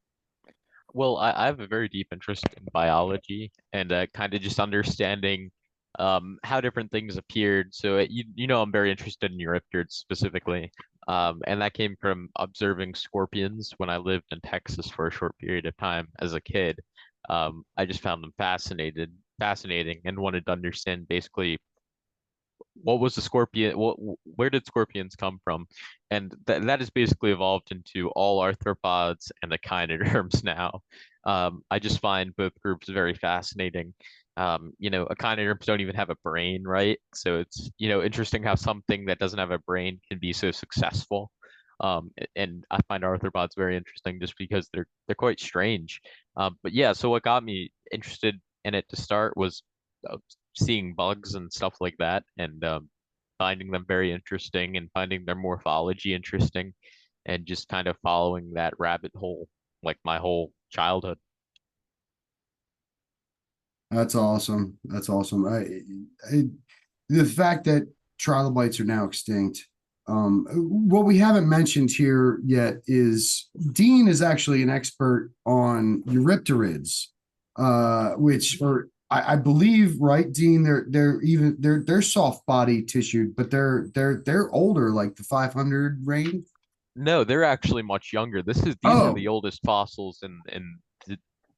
Well, I have a very deep interest in biology and kind of just understanding how different things appeared. So I'm very interested in Eurypterids specifically, and that came from observing scorpions when I lived in Texas for a short period of time as a kid. I just found them fascinating, and wanted to understand basically what was the scorpion, where did scorpions come from, and that has basically evolved into all arthropods and echinoderms now. I just find both groups very fascinating. Echinoderms don't even have a brain, right? So it's, interesting how something that doesn't have a brain can be so successful. And I find arthropods very interesting just because they're quite strange. But yeah, so what got me interested in it to start was uh, seeing bugs and stuff like that, and finding them very interesting and finding their morphology interesting, and just kind of following that rabbit hole like my whole childhood. That's awesome. That's awesome. The fact that trilobites are now extinct. What we haven't mentioned here yet is Dean is actually an expert on Eurypterids, which are I believe, right, Dean? They're soft body tissued, but they're older, like the 500 range. No, they're actually much younger. These are the oldest fossils in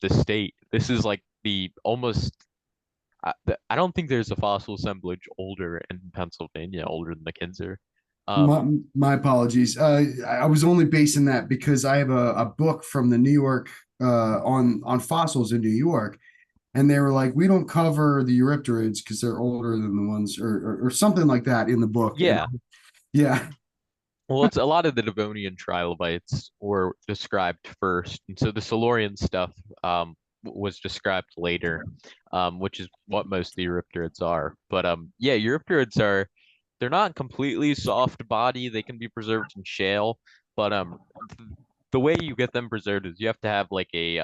the state. This is like the almost. I don't think there's a fossil assemblage older in Pennsylvania, older than the Kinzer. My apologies. I was only basing that because I have a book from the New York on fossils in New York, and they were like, we don't cover the Eurypterids because they're older than the ones, or something like that in the book. Yeah. Yeah. Well, it's a lot of the Devonian trilobites were described first, and so the Silurian stuff was described later, which is what most of the Eurypterids are. But yeah, Eurypterids they're not completely soft body. They can be preserved in shale, but the way you get them preserved is you have to have like a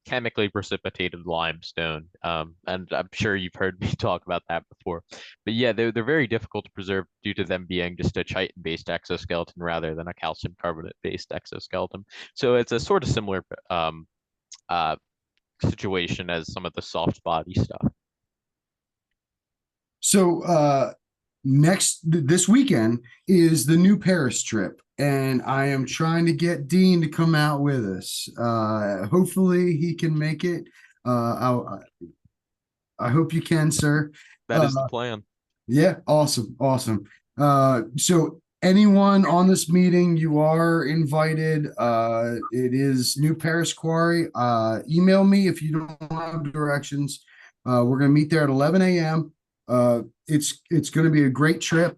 chemically precipitated limestone. And I'm sure you've heard me talk about that before. But yeah, they're very difficult to preserve due to them being just a chitin-based exoskeleton rather than a calcium carbonate-based exoskeleton. So it's a sort of similar situation as some of the soft body stuff. So this weekend is the new Paris trip, and I am trying to get Dean to come out with us. Hopefully he can make it. I hope you can, sir. That is the plan. Yeah, awesome. So anyone on this meeting, you are invited. It is New Paris Quarry. Email me if you don't have directions. We're gonna meet there at 11 a.m. It's going to be a great trip.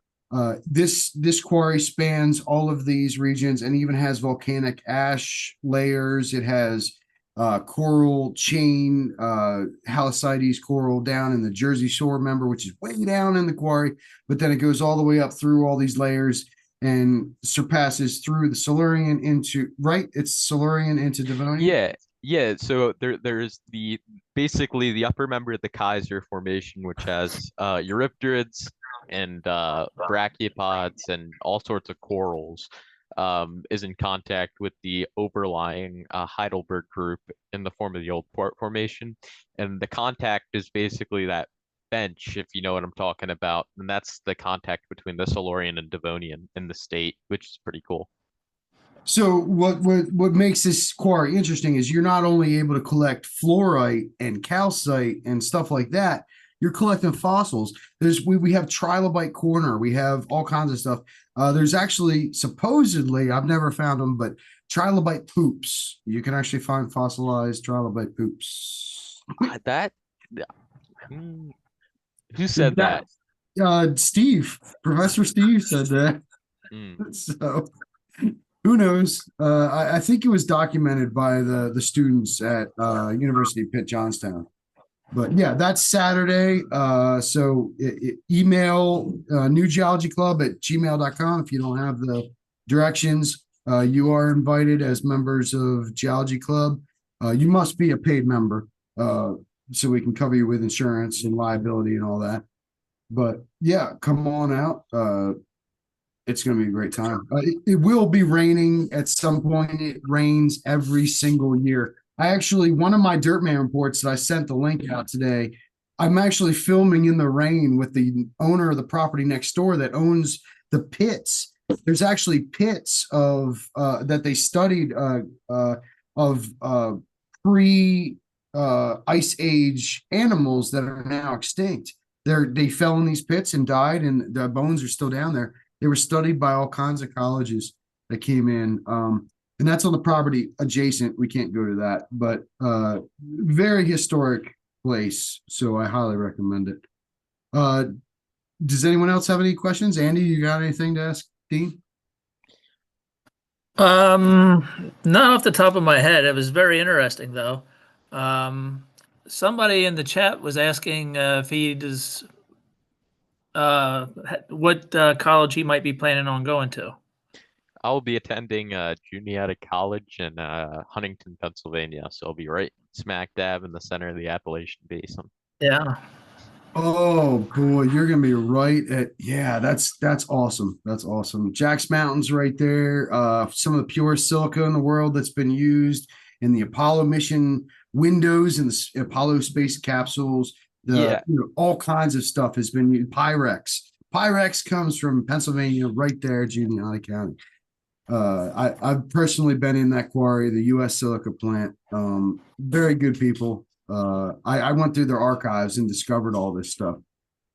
This quarry spans all of these regions and even has volcanic ash layers. It has coral chain, halicides coral down in the Jersey Shore, remember, which is way down in the quarry, but then it goes all the way up through all these layers and surpasses through the Silurian into, right? It's Silurian into Devonian. Yeah. So there's basically the upper member of the Kaiser Formation, which has Eurypterids and brachiopods and all sorts of corals, is in contact with the overlying Heidelberg group in the form of the Old Port Formation, and the contact is basically that bench, if you know what I'm talking about, and that's the contact between the Silurian and Devonian in the state, which is pretty cool. So what makes this quarry interesting is you're not only able to collect fluorite and calcite and stuff like that, you're collecting fossils. We have trilobite corner, we have all kinds of stuff. There's actually supposedly, I've never found them, but trilobite poops. You can actually find fossilized trilobite poops. Who said that? Steve, Professor Steve said that. So who knows? I think it was documented by the students at University of Pitt Johnstown. But yeah, that's Saturday. So email newgeologyclub@gmail.com if you don't have the directions. You are invited as members of Geology Club. You must be a paid member so we can cover you with insurance and liability and all that. But yeah, come on out. It's going to be a great time. It will be raining at some point. It rains every single year. One of my Dirtman reports that I sent the link out today, I'm actually filming in the rain with the owner of the property next door that owns the pits. There's actually pits of that they studied of pre ice age animals that are now extinct. They fell in these pits and died, and the bones are still down there. They were studied by all kinds of colleges that came in. and that's on the property adjacent. We can't go to that, but very historic place. So I highly recommend it. Does anyone else have any questions? Andy, you got anything to ask Dean? Not off the top of my head. It was very interesting though. Somebody in the chat was asking if he does what college he might be planning on going to. I'll be attending Juniata College in Huntington, Pennsylvania. So I'll be right smack dab in the center of the Appalachian Basin. Yeah. Oh boy, you're gonna be right at, yeah, that's awesome. That's awesome. Jack's Mountain's right there. Some of the purest silica in the world that's been used in the Apollo mission windows and the Apollo space capsules. All kinds of stuff has been used. Pyrex. Pyrex comes from Pennsylvania, right there, Juniata County. I've personally been in that quarry, the U.S. silica plant. Very good people. I went through their archives and discovered all this stuff.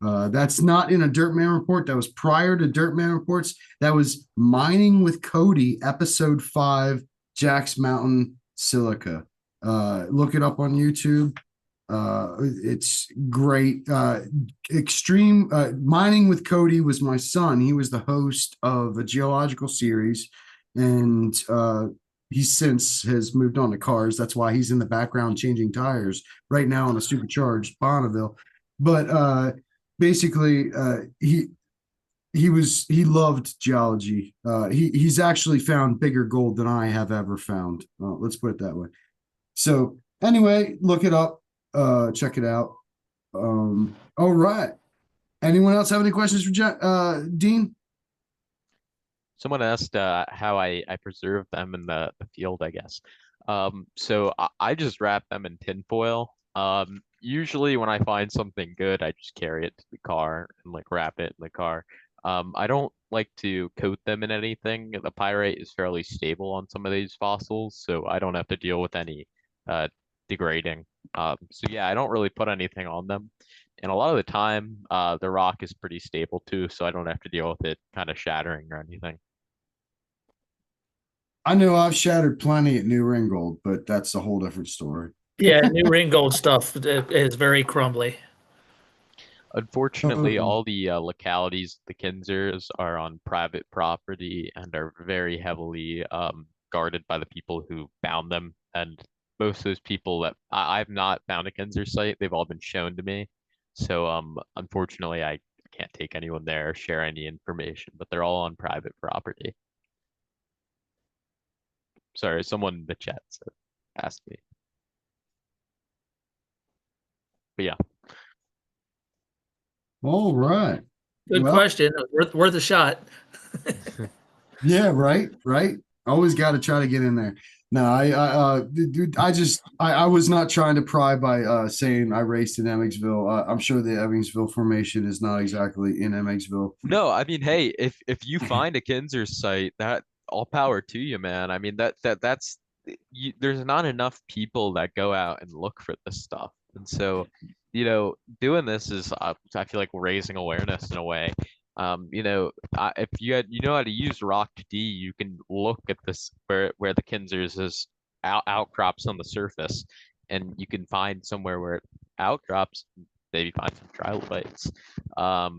That's not in a Dirtman report. That was prior to Dirtman reports. That was Mining with Cody, episode 5, Jack's Mountain Silica. Look it up on YouTube. It's great. Extreme Mining with Cody was my son. He was the host of a geological series, and he since has moved on to cars. That's why he's in the background changing tires right now on a supercharged Bonneville. But basically, he loved geology. He's actually found bigger gold than I have ever found. Let's put it that way. So anyway, look it up. Check it out. All right. Anyone else have any questions for Dean? Someone asked how I preserve them in the field, I guess. So I just wrap them in tinfoil. Usually when I find something good, I just carry it to the car and like wrap it in the car. I don't like to coat them in anything. The pyrite is fairly stable on some of these fossils, so I don't have to deal with any degrading. So yeah, I don't really put anything on them. And a lot of the time, the rock is pretty stable too, so I don't have to deal with it kind of shattering or anything. I know I've shattered plenty at New Ringgold, but that's a whole different story. Yeah, New Ringgold stuff is very crumbly. Unfortunately, all the localities, the Kinzers, are on private property and are very heavily guarded by the people who found them. And most of those people that I've not found a Kinzer site, they've all been shown to me. So unfortunately, I can't take anyone there or share any information, but they're all on private property. Sorry, someone in the chat asked me. But yeah. All right. Good question. Worth a shot. Yeah, right. Always got to try to get in there. No, I was not trying to pry by saying I raced in Emmetsville. I'm sure the Emmetsville formation is not exactly in Emmetsville. No, I mean, hey, if you find a Kinzer site, that all power to you, man. I mean, that's there's not enough people that go out and look for this stuff, and so doing this is I feel like raising awareness in a way. If you know how to use Rock D, you can look at this where the Kinzers is outcrops on the surface, and you can find somewhere where it outcrops, maybe find some trilobites. I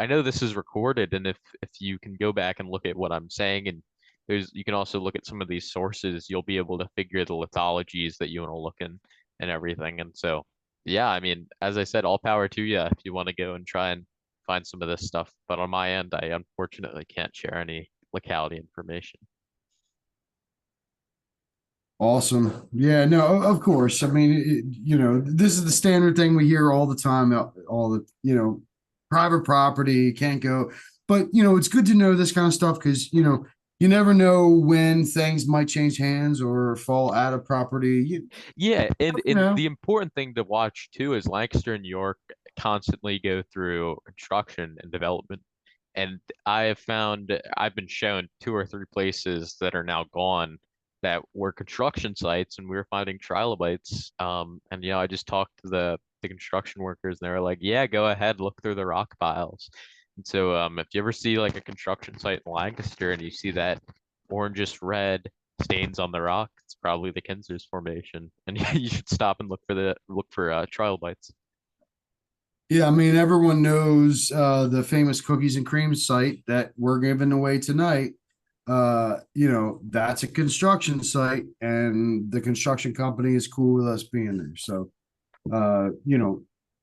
know this is recorded, and if you can go back and look at what I'm saying, and you can also look at some of these sources, you'll be able to figure the lithologies that you want to look in and everything. And so, yeah, I mean, as I said, all power to you if you want to go and try and find some of this stuff. But on my end, I unfortunately can't share any locality information. Awesome. Yeah, no, of course. I mean, this is the standard thing we hear all the time. All the, private property can't go. But, it's good to know this kind of stuff because, you never know when things might change hands or fall out of property. Yeah, and the important thing to watch too is Lancaster and York constantly go through construction and development. And I've been shown 2 or 3 places that are now gone that were construction sites, and we were finding trilobites. And I just talked to the construction workers, and they were like, "Yeah, go ahead, look through the rock piles." And so, if you ever see like a construction site in Lancaster and you see that orangish red stains on the rock, it's probably the Kinzers Formation, and you should stop and look for trilobites. Yeah, I mean, everyone knows the famous cookies and cream site that we're giving away tonight. That's a construction site, and the construction company is cool with us being there. So,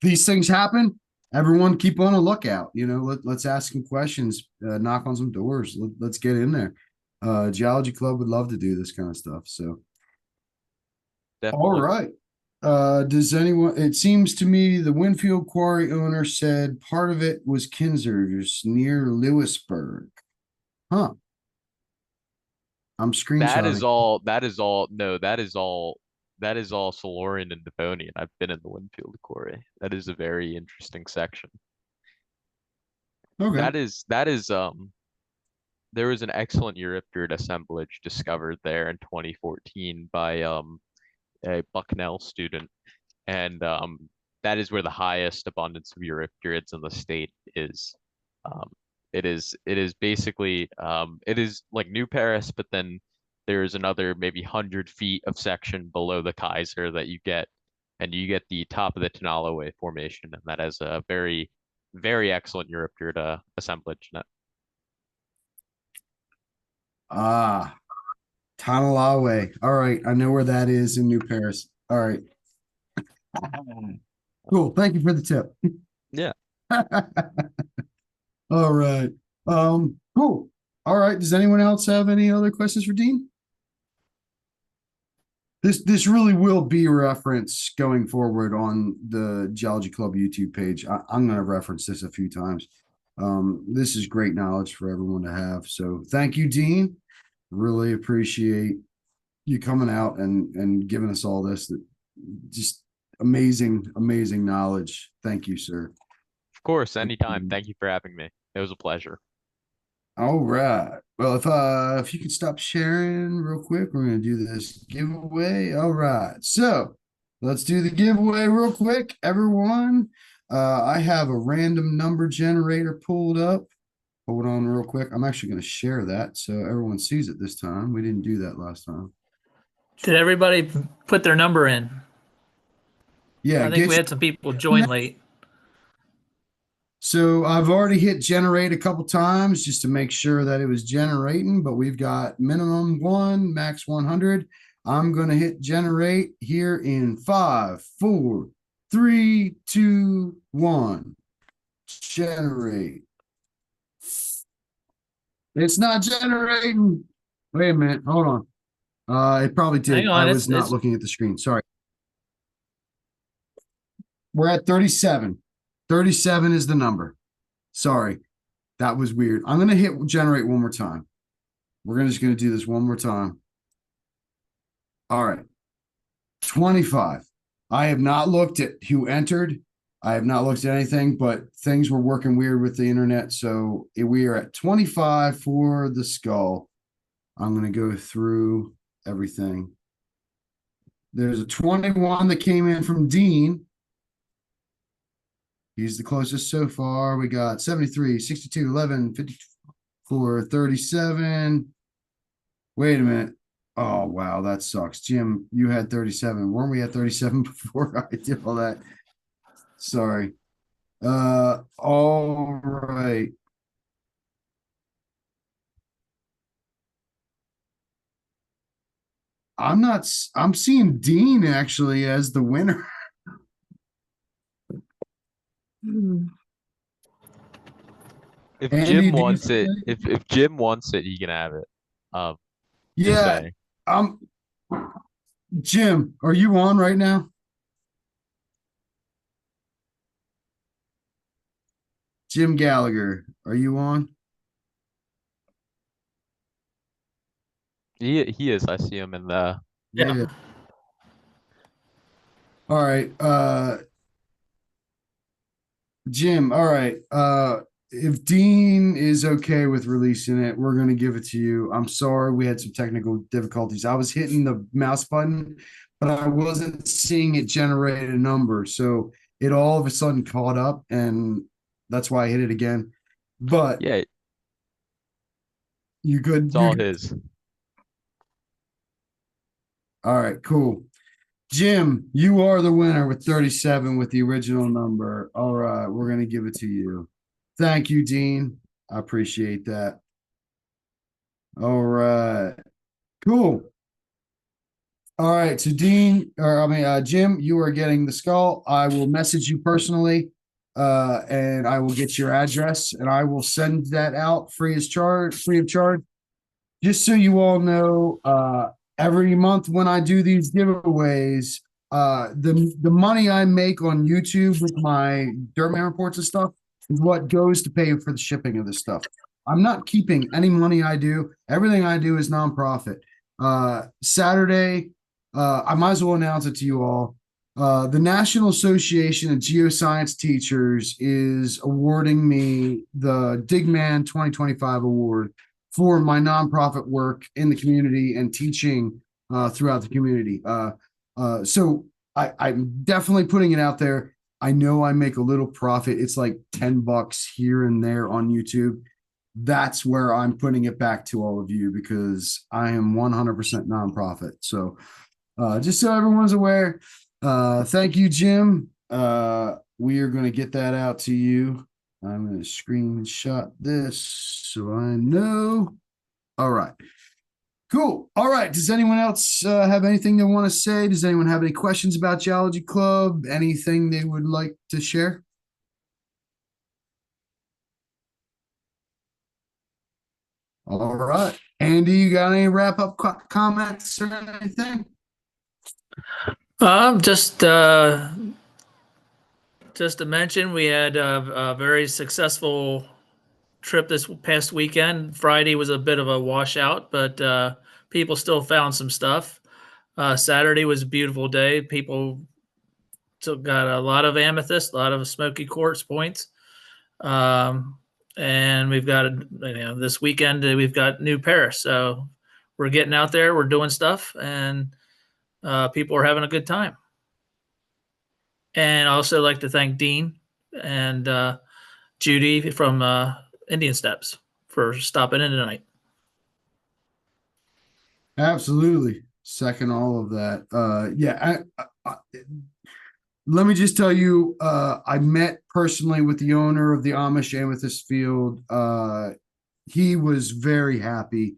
these things happen. Everyone keep on a lookout. Let's ask some questions, knock on some doors. Let's get in there. Geology Club would love to do this kind of stuff. So, Definitely. all right. Does anyone, it seems to me the Winfield Quarry owner said part of it was Kinzers near Lewisburg. Huh. I'm screenshotting. That is all Silurian and Devonian. I've been in the Winfield Quarry. That is a very interesting section. Okay. There was an excellent Eurypterid assemblage discovered there in 2014 by a Bucknell student, and that is where the highest abundance of Eurypterids in the state is. It is basically it is like New Paris, but then there's another maybe 100 feet of section below the Kaiser that you get, and you get the top of the Tanalaway Formation, and that has a very, very excellent Eurypterid assemblage in it. Ah, Tanalawe. All right, I know where that is in New Paris. All right. Cool. Thank you for the tip. Yeah. All right. Cool. All right. Does anyone else have any other questions for Dean? This really will be referenced going forward on the Geology Club YouTube page. I'm going to reference this a few times. This is great knowledge for everyone to have. So thank you, Dean. Really appreciate you coming out and giving us all this. Just amazing knowledge. Thank you, sir. Of course, anytime. Thank you for having me. It was a pleasure. All right. Well, if you could stop sharing real quick, we're going to do this giveaway. All right. So let's do the giveaway real quick, everyone. I have a random number generator pulled up. Hold on real quick. I'm actually going to share that so everyone sees it this time. We didn't do that last time. Did everybody put their number in? Yeah. I think we had some people join late. So I've already hit generate a couple times just to make sure that it was generating, but we've got minimum 1, max 100. I'm going to hit generate here in 5, 4, 3, 2, 1. Generate. It's not generating. Wait a minute. Hold on. It probably did. Hang on, I was not looking at the screen. Sorry. We're at 37. 37 is the number. Sorry. That was weird. I'm going to hit generate one more time. We're just going to do this one more time. All right. 25. I have not looked at who entered. I have not looked at anything, but things were working weird with the internet. So we are at 25 for the skull. I'm going to go through everything. There's a 21 that came in from Dean. He's the closest so far. We got 73, 62, 11, 54, 37. Wait a minute. Oh, wow, that sucks. Jim, you had 37. Weren't we at 37 before I did all that? Sorry. All right. I'm seeing Dean actually as the winner. If Andy, Jim do you wants see it, that? if Jim wants it, he can have it. Just Yeah. saying. Jim, are you on right now? Jim Gallagher, are you on? He is. I see him in the. Yeah. All right. Jim, all right. If Dean is okay with releasing it, we're going to give it to you. I'm sorry we had some technical difficulties. I was hitting the mouse button, but I wasn't seeing it generate a number. So it all of a sudden caught up, and that's why I hit it again. But yeah, you good? it's all his. All right, cool. Jim, you are the winner with 37 with the original number. All right, we're going to give it to you. Thank you, Dean. I appreciate that. All right, cool. All right, so Jim, you are getting the skull. I will message you personally, and I will get your address, and I will send that out free of charge. Just so you all know, every month when I do these giveaways, the money I make on YouTube with my Dirtman reports and stuff is what goes to pay for the shipping of this stuff. I'm not keeping any money I do. Everything I do is nonprofit. Saturday, I might as well announce it to you all. The National Association of Geoscience Teachers is awarding me the Digman 2025 award for my nonprofit work in the community and teaching throughout the community. So I'm definitely putting it out there. I know I make a little profit. It's like $10 here and there on YouTube. That's where I'm putting it back to all of you because I am 100% nonprofit. So just so everyone's aware, thank you, Jim. We are going to get that out to you. I'm going to screenshot this so I know. All right. Cool. All right. Does anyone else have anything they want to say? Does anyone have any questions about Geology Club? Anything they would like to share? All right. Andy, you got any wrap-up comments or anything? Just to mention, we had a very successful trip this past weekend. Friday was a bit of a washout, but people still found some stuff. Saturday was a beautiful day. People got a lot of amethyst, a lot of smoky quartz points. And we've got, this weekend we've got new Paris. So we're getting out there, we're doing stuff, and people are having a good time. And I also like to thank Dean and Judy from Indian Steps for stopping in tonight. Absolutely. Second all of that. Let me just tell you, I met personally with the owner of the Amish Amethyst Field. He was very happy.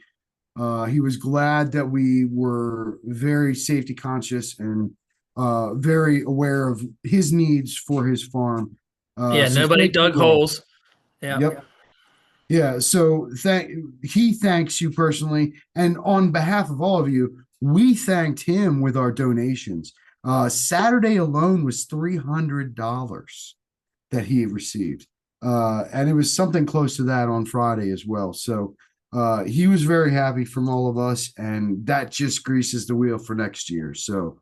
He was glad that we were very safety conscious and very aware of his needs for his farm. So nobody dug holes. Yeah. Yep. Yeah. So he thanks you personally. And on behalf of all of you, we thanked him with our donations. Saturday alone was $300 that he received. And it was something close to that on Friday as well. So he was very happy from all of us, and that just greases the wheel for next year. So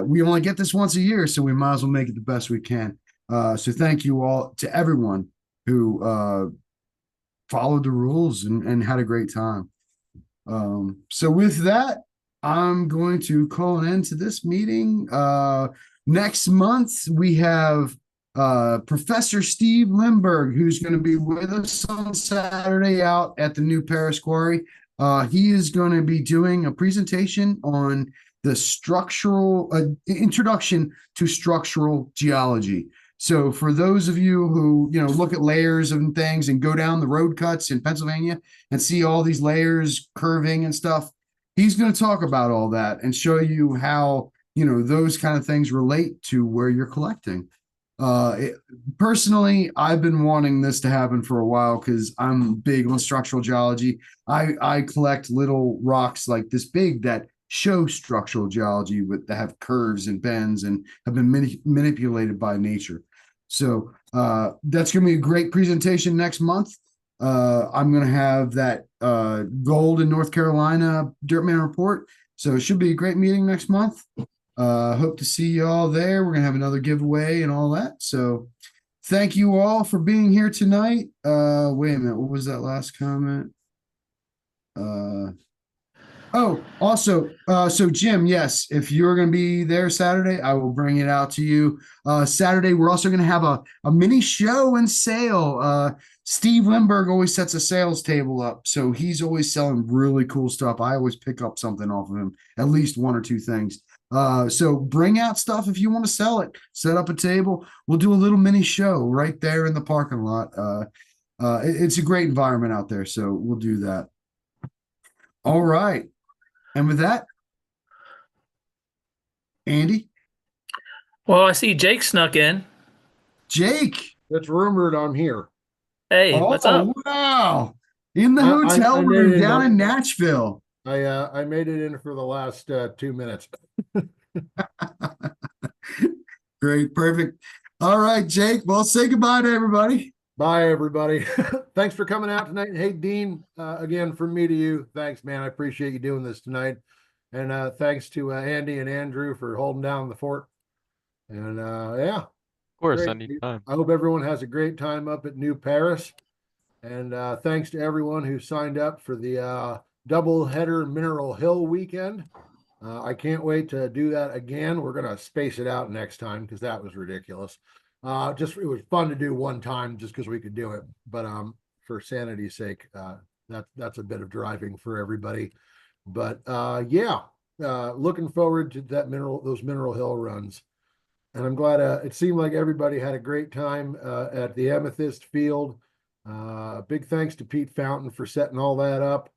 we only get this once a year, so we might as well make it the best we can. So thank you all to everyone who followed the rules and had a great time. So with that, I'm going to call an end to this meeting. Next month, we have Professor Steve Lindbergh, who's going to be with us on Saturday out at the New Paris Quarry. He is going to be doing a presentation on the introduction to structural geology. So for those of you who, look at layers and things and go down the road cuts in Pennsylvania and see all these layers curving and stuff, he's going to talk about all that and show you how, those kind of things relate to where you're collecting. Personally, I've been wanting this to happen for a while because I'm big on structural geology. I collect little rocks like this big that show structural geology that have curves and bends and have been manipulated by nature. So that's going to be a great presentation next month. I'm going to have that gold in North Carolina Dirtman report. So it should be a great meeting next month. Hope to see you all there. We're going to have another giveaway and all that. So thank you all for being here tonight. Wait a minute. What was that last comment? Oh, also, so Jim, yes, if you're going to be there Saturday, I will bring it out to you. Saturday, we're also going to have a mini show and sale. Steve Lindbergh always sets a sales table up, so he's always selling really cool stuff. I always pick up something off of him, at least one or two things. So bring out stuff if you want to sell it. Set up a table. We'll do a little mini show right there in the parking lot. It's a great environment out there, so we'll do that. All right. And with that, Andy? Well, I see Jake snuck in. Jake. It's rumored I'm here. Hey, what's up? Wow. In the hotel room down in Nashville. I made it in for the last 2 minutes. Great. Perfect. All right, Jake. Well, say goodbye to everybody. Bye, everybody. Thanks for coming out tonight. Hey, Dean, again, from me to you, thanks, man. I appreciate you doing this tonight. And thanks to Andy and Andrew for holding down the fort. And yeah. Of course, great. anytime. I hope everyone has a great time up at New Paris. And thanks to everyone who signed up for the double header Mineral Hill weekend. I can't wait to do that again. We're going to space it out next time because that was ridiculous. It was fun to do one time just because we could do it. But for sanity's sake, that's a bit of driving for everybody. But yeah, looking forward to those Mineral Hill runs. And I'm glad it seemed like everybody had a great time at the Amethyst Field. Big thanks to Pete Fountain for setting all that up.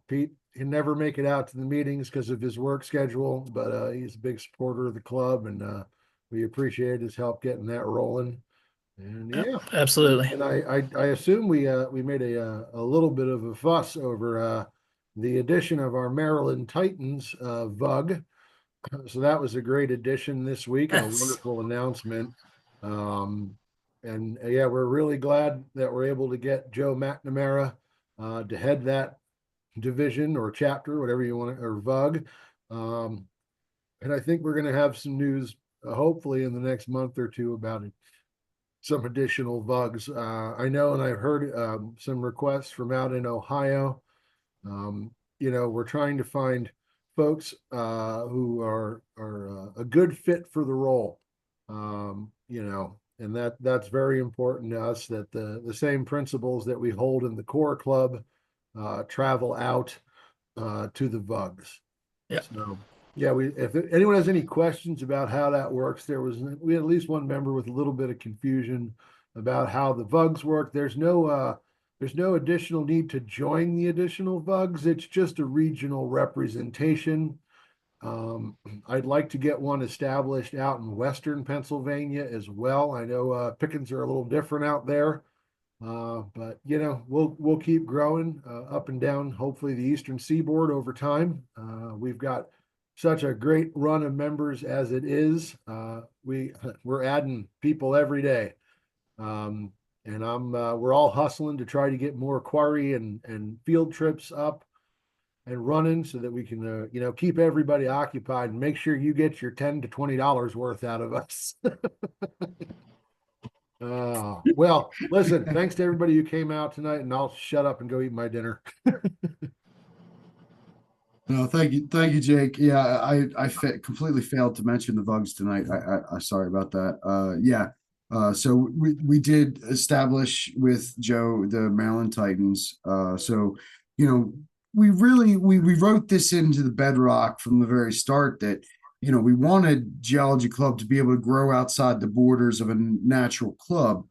Pete can never make it out to the meetings because of his work schedule, but he's a big supporter of the club, and we appreciate his help getting that rolling. And yeah, absolutely. And I assume we made a little bit of a fuss over the addition of our Maryland Titans VUG. So that was a great addition this week, and a wonderful announcement. And yeah, we're really glad that we're able to get Joe McNamara to head that division or chapter, whatever you want, or VUG. And I think we're going to have some news, hopefully in the next month or two, about it. Some additional VUGs. I know, and I've heard some requests from out in Ohio. We're trying to find folks who are a good fit for the role. And that's very important to us, that the same principles that we hold in the core club travel out to the VUGs. Yeah. So yeah, if anyone has any questions about how that works, we had at least one member with a little bit of confusion about how the VUGs work. There's no additional need to join the additional VUGs. It's just a regional representation. I'd like to get one established out in Western Pennsylvania as well. I know pickings are a little different out there, but we'll keep growing up and down, hopefully the Eastern Seaboard over time. We've got such a great run of members as it is. We're adding people every day. And we're all hustling to try to get more quarry and field trips up and running so that we can, keep everybody occupied and make sure you get your $10 to $20 worth out of us. Well, listen, thanks to everybody who came out tonight, and I'll shut up and go eat my dinner. No, thank you, Jake. Yeah, I completely failed to mention the VUGs tonight. I sorry about that. Yeah. So we did establish with Joe the Maryland Titans. So we wrote this into the bedrock from the very start that we wanted Geology Club to be able to grow outside the borders of a natural club.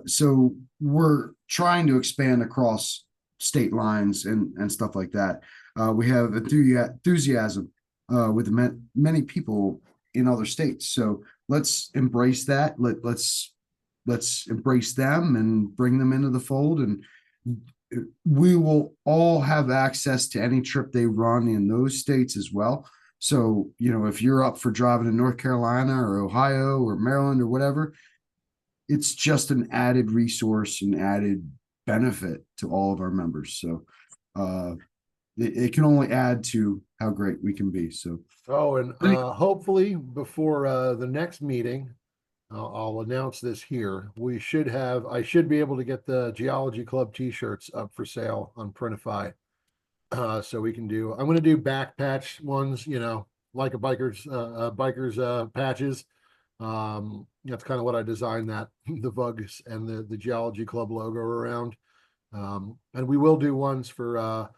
So we're trying to expand across state lines and stuff like that. We have enthusiasm with many people in other states. So let's embrace that. Let's embrace them and bring them into the fold, and we will all have access to any trip they run in those states as well. So, if you're up for driving to North Carolina or Ohio or Maryland or whatever, it's just an added resource and added benefit to all of our members. So, it can only add to how great we can be. So, hopefully before the next meeting, I'll announce this here. I should be able to get the Geology Club t-shirts up for sale on Printify. So we can do, I'm going to do back patch ones, you know, like a biker's patches. That's kind of what I designed that the Vugs and the Geology Club logo around. And we will do ones for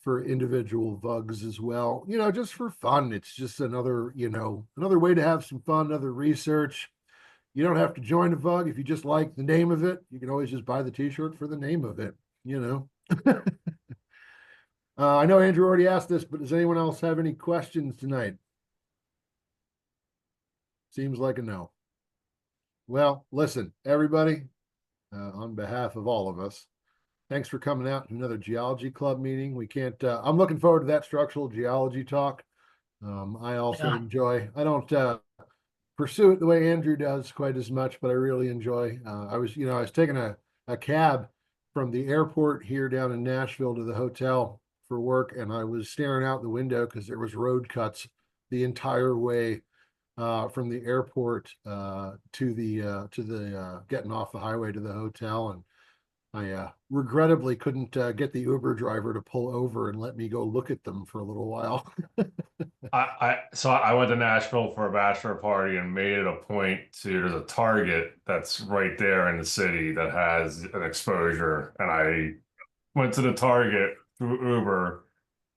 individual Vugs as well, you know, just for fun. It's just another, you know, another way to have some fun, another research. You don't have to join a Vug if you just like the name of it. You can always just buy the t-shirt for the name of it, you know. I know Andrew already asked this, but does anyone else have any questions tonight? Seems like a no. Well, listen, everybody, on behalf of all of us, thanks for coming out to another Geology Club meeting. We can't, I'm looking forward to that structural geology talk. I also enjoy, I don't pursue it the way Andrew does quite as much, but I really enjoy, I was taking a cab from the airport here down in Nashville to the hotel for work, and I was staring out the window because there was road cuts the entire way from the airport to the getting off the highway to the hotel, and I regrettably couldn't get the Uber driver to pull over and let me go look at them for a little while. So I went to Nashville for a bachelor party and made it a point to, there's a Target that's right there in the city that has an exposure, and I went to the Target through Uber,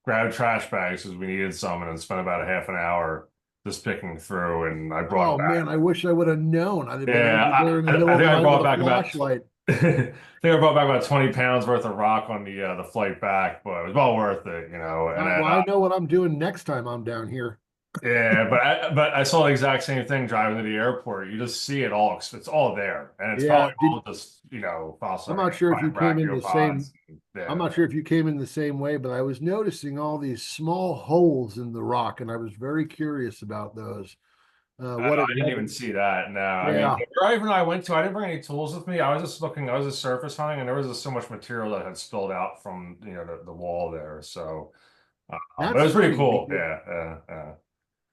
grabbed trash bags because we needed some, and then spent about a half an hour just picking through, and I brought back. Man, I wish I would have known. I'd have been Yeah, there in the middle of the I night brought with a back flashlight. I think I brought back about 20 pounds worth of rock on the flight back, but it was well worth it, you know. And Well, I know what I'm doing next time I'm down here. yeah, but I saw the exact same thing driving to the airport. You just see it all; it's all there, and it's probably all just, you know, fossil. I'm not sure if you came in the same. Yeah. I'm not sure if you came in the same way, but I was noticing all these small holes in the rock, and I was very curious about those. I didn't even see that. No, I mean, where even I went to, I didn't bring any tools with me. I was just looking. I was just surface hunting, and there was just so much material that had spilled out from, you know, the wall there. So, but it was pretty cool. Yeah.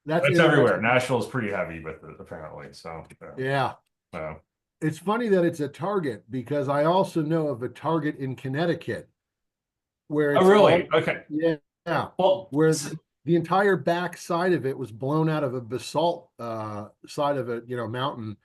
That's everywhere. Nashville's pretty heavy with it, apparently. So yeah. It's funny that it's a Target, because I also know of a Target in Connecticut where it's really? Okay. Yeah. Well, where the entire back side of it was blown out of a basalt side of a, you know, mountain,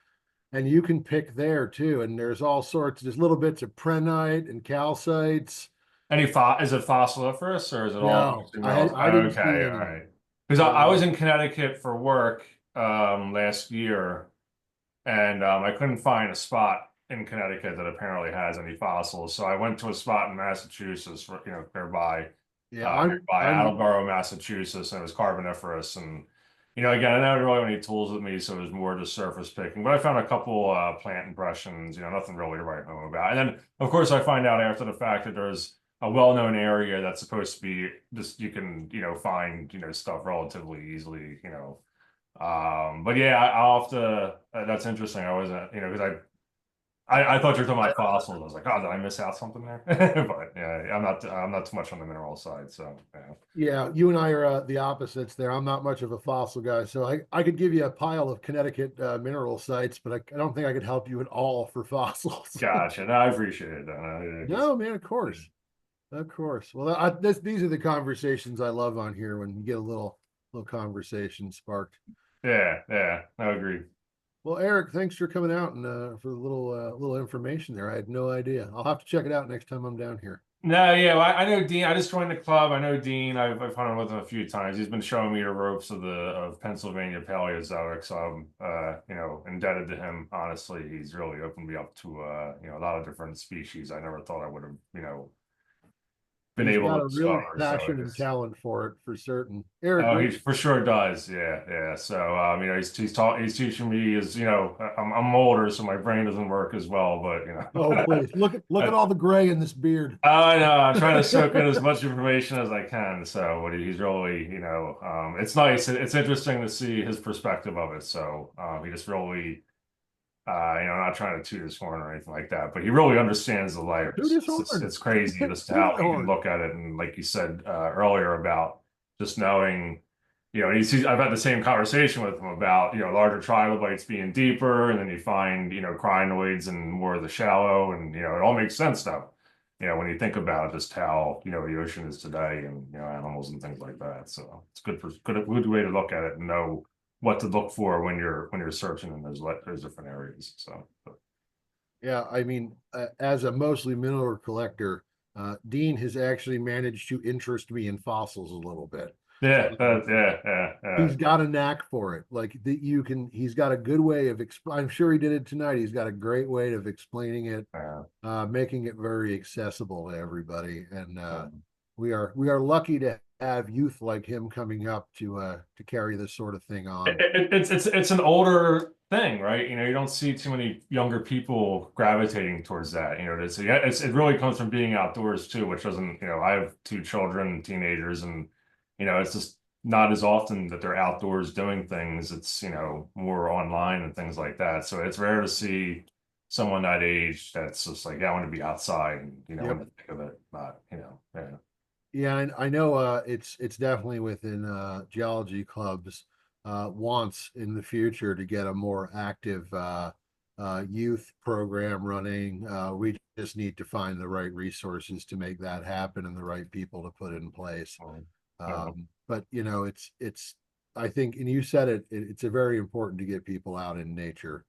and you can pick there too. And there's all sorts. There's little bits of prehnite and calcites. Is it fossiliferous, or is it all? I didn't see any. All right. Because I was in Connecticut for work last year, and I couldn't find a spot in Connecticut that apparently has any fossils. So I went to a spot in Massachusetts, you know, nearby. Nearby Attleboro, Massachusetts, and it was Carboniferous. And, you know, again, I didn't really have any tools with me, so it was more just surface picking. But I found a couple plant impressions, you know, nothing really to write home about. And then, of course, I find out after the fact that there's a well-known area that's supposed to be just, you can, you know, find, you know, stuff relatively easily, you know. But yeah, I'll have to, that's interesting. I wasn't, you know, because I thought you were talking about fossils. I was like, oh, did I miss out something there? But yeah, I'm not too much on the mineral side. So yeah, you and I are the opposites there. I'm not much of a fossil guy, so I could give you a pile of Connecticut mineral sites, but I don't think I could help you at all for fossils. Gotcha. No, I appreciate it. No, man, of course. Well, these are the conversations I love on here, when you get a little conversation sparked. Yeah, I agree. Well, Eric, thanks for coming out and for the little information there. I had no idea. I'll have to check it out next time I'm down here. No, yeah, well, I know Dean. I just joined the club. I know Dean. I've hunted with him a few times. He's been showing me the ropes of Pennsylvania Paleozoic. So I'm you know, indebted to him. Honestly, he's really opened me up to you know, a lot of different species. I never thought I would have, you know, been able to real passion and talent for it, for certain. Eric, oh, he for sure does. Yeah. So you know, he's teaching me, is, you know, I'm older, so my brain doesn't work as well, but you know. Oh, please look at all the gray in this beard. I know. I'm trying to soak in as much information as I can. So, but he's really, you know, it's nice. It's interesting to see his perspective of it. So he just really, you know, not trying to toot his horn or anything like that, but he really understands the layers. It's crazy just how he can look at it, and like you said earlier about just knowing, you know, I've had the same conversation with him about, you know, larger trilobites being deeper, and then you find, you know, crinoids and more of the shallow, and you know, it all makes sense now. you know, when you think about just how, you know, the ocean is today and, you know, animals and things like that. So it's good good way to look at it and know what to look for when you're searching in those different areas. So Yeah, I mean, as a mostly mineral collector, Dean has actually managed to interest me in fossils a little bit. yeah, He's got a knack for it. Like that he's got a good way of I'm sure he did it tonight. He's got a great way of explaining it, making it very accessible to everybody. And we are lucky to have youth like him coming up to carry this sort of thing on. It's an older thing, right? You know, you don't see too many younger people gravitating towards that. You know, it really comes from being outdoors too, which doesn't, you know, I have 2 children, teenagers, and you know, it's just not as often that they're outdoors doing things. It's, you know, more online and things like that. So it's rare to see someone that age that's just like, yeah, I want to be outside and, you know, in the thick of it, not, you know, Yeah, and I know it's definitely within geology clubs wants in the future to get a more active youth program running. We just need to find the right resources to make that happen and the right people to put in place. But you know, it's I think, and you said it's a very important to get people out in nature,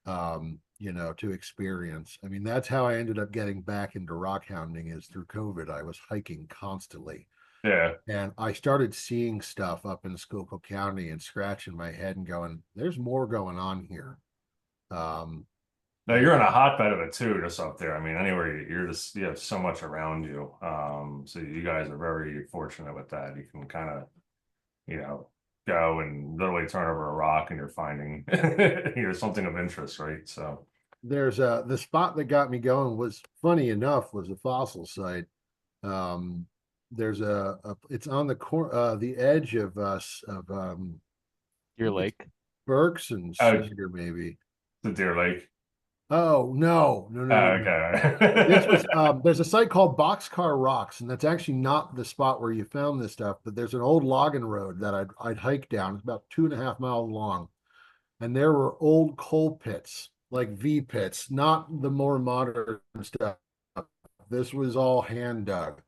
you know, to experience. I mean, that's how I ended up getting back into rock hounding, is through COVID. I was hiking constantly. Yeah. And I started seeing stuff up in Schuylkill County and scratching my head and going, there's more going on here. No, you're in a hotbed of it too, just up there. I mean, anywhere you have so much around you. So you guys are very fortunate with that. You can kind of, you know, go and literally turn over a rock and you're finding you know, something of interest, right? So there's the spot that got me going was, funny enough, was a fossil site. There's it's on the edge of Deer Lake, Berks and Snyder, maybe the Deer Lake. Oh no. Okay. This was there's a site called Boxcar Rocks, and that's actually not the spot where you found this stuff, but there's an old logging road that I'd hike down. It's about 2.5 miles long, and there were old coal pits, like V pits, not the more modern stuff. This was all hand dug.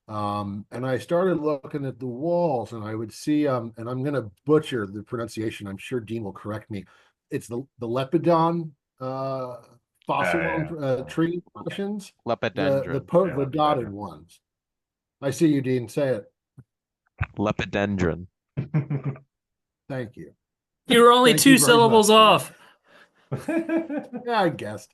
And I started looking at the walls, and I would see and I'm going to butcher the pronunciation. I'm sure Dean will correct me. It's the Lepidon fossil tree portions. Lepidendron. The dotted ones. I see you, Dean. Say it. Lepidendron. Thank you. You were only 2 syllables off. Yeah, I guessed.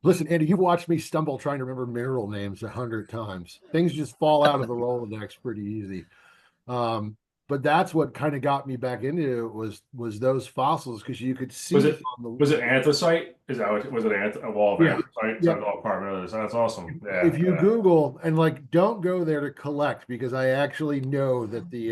Listen, Andy, you've watched me stumble trying to remember mineral names 100 times. Things just fall out of the Rolodex pretty easy. But that's what kind of got me back into it was those fossils, because you could see. Was it anthracite? Is that what was it? A wall of anthracite? Yeah. All carbon. So that's awesome. Yeah. If you Google, and like, don't go there to collect, because I actually know that the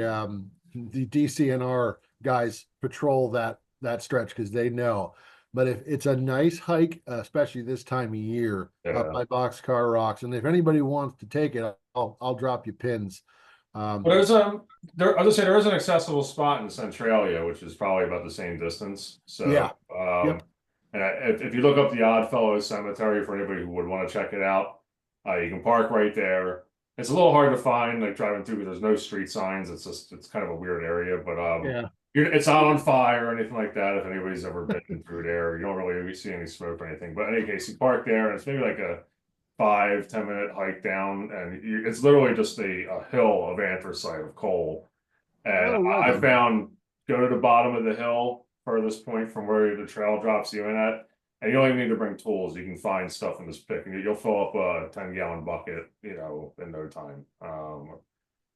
DCNR guys patrol that stretch, because they know. But if it's a nice hike, especially this time of year, up by Boxcar Rocks, and if anybody wants to take it, I'll drop you pins. Well, there's I'll just say there is an accessible spot in Centralia, which is probably about the same distance. So and if you look up the Oddfellows Cemetery, for anybody who would want to check it out, you can park right there. It's a little hard to find, like driving through, because there's no street signs. It's kind of a weird area, but it's not on fire or anything like that. If anybody's ever been through there, you don't really see any smoke or anything. But in any case, you park there, and it's maybe like a 5-10 minute hike down, and it's literally just a hill of anthracite, of coal. And I found, go to the bottom of the hill, furthest point from where the trail drops you in at, and you don't even need to bring tools. You can find stuff in this pick, and you'll fill up a 10-gallon bucket, you know, in no time.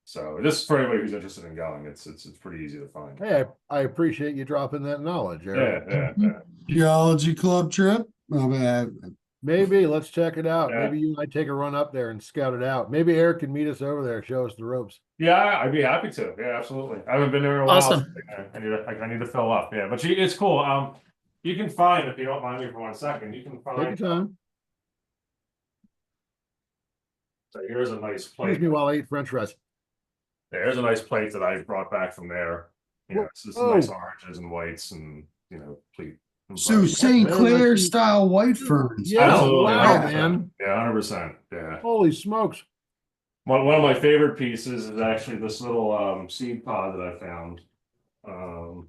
So just for anybody who's interested in going, it's pretty easy to find. Hey, I appreciate you dropping that knowledge, Eric. Yeah. Geology club trip. Maybe let's check it out. Maybe you might take a run up there and scout it out. Maybe Eric can meet us over there, show us the ropes. Yeah, I'd be happy to. Yeah, absolutely. I haven't been there in a while. Awesome. So I need to fill up. Yeah, but it's cool. You can find, if you don't mind me for 1 second, you can find. Take your time. So here's a nice plate. Excuse me while I eat French fries. There's a nice plate that I brought back from there. You know, it's just nice oranges and whites, and you know, So St. Clair style white ferns. Yeah, Absolutely. wow, 100%. man. Yeah, 100%. Yeah. Holy smokes. One of my favorite pieces is actually this little seed pod that I found. I don't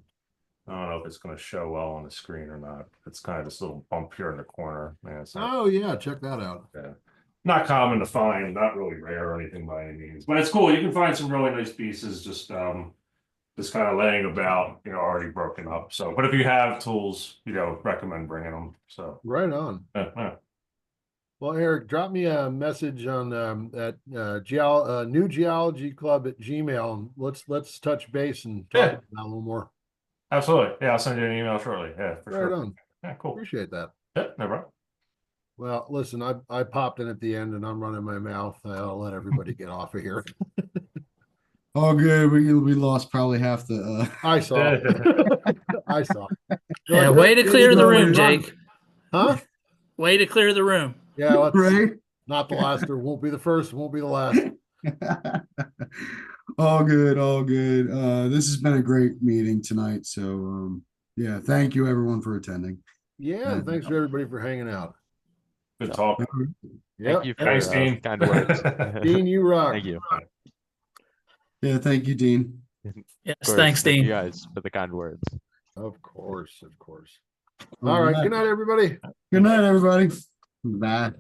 know if it's going to show well on the screen or not. It's kind of this little bump here in the corner. Man, it's not, Oh yeah, check that out. yeah, not common to find, not really rare or anything by any means, but it's cool. You can find some really nice pieces just kind of laying about, already broken up. So, but if you have tools, recommend bringing them. So Right on. yeah. Well, Eric, drop me a message on at New Geology Club at Gmail. And let's touch base and talk about that a little more. Absolutely. Yeah, I'll send you an email shortly. Yeah, for Right sure. on. Yeah, cool. Appreciate that. Yeah, no problem. Well, listen, I popped in at the end and I'm running my mouth. I'll let everybody get off of here. All good. We lost probably half the. I saw. I saw. Yeah, way to clear the room, Jake. Huh? Way to clear the room. Yeah, let's, Right? not the last, or won't be the first, won't be the last. All good, all good. This has been a great meeting tonight. So yeah, thank you everyone for attending. Yeah, and thanks to everybody for hanging out. Good talk. Yep. Thank you for Thanks, Dean. kind words. Dean, you rock. Thank you. Yeah, thank you, Dean. Yes, Of course, thanks, thank Dean. you guys for the kind words. Of course, of course. All right. Good night, everybody. Good night, everybody. Bye.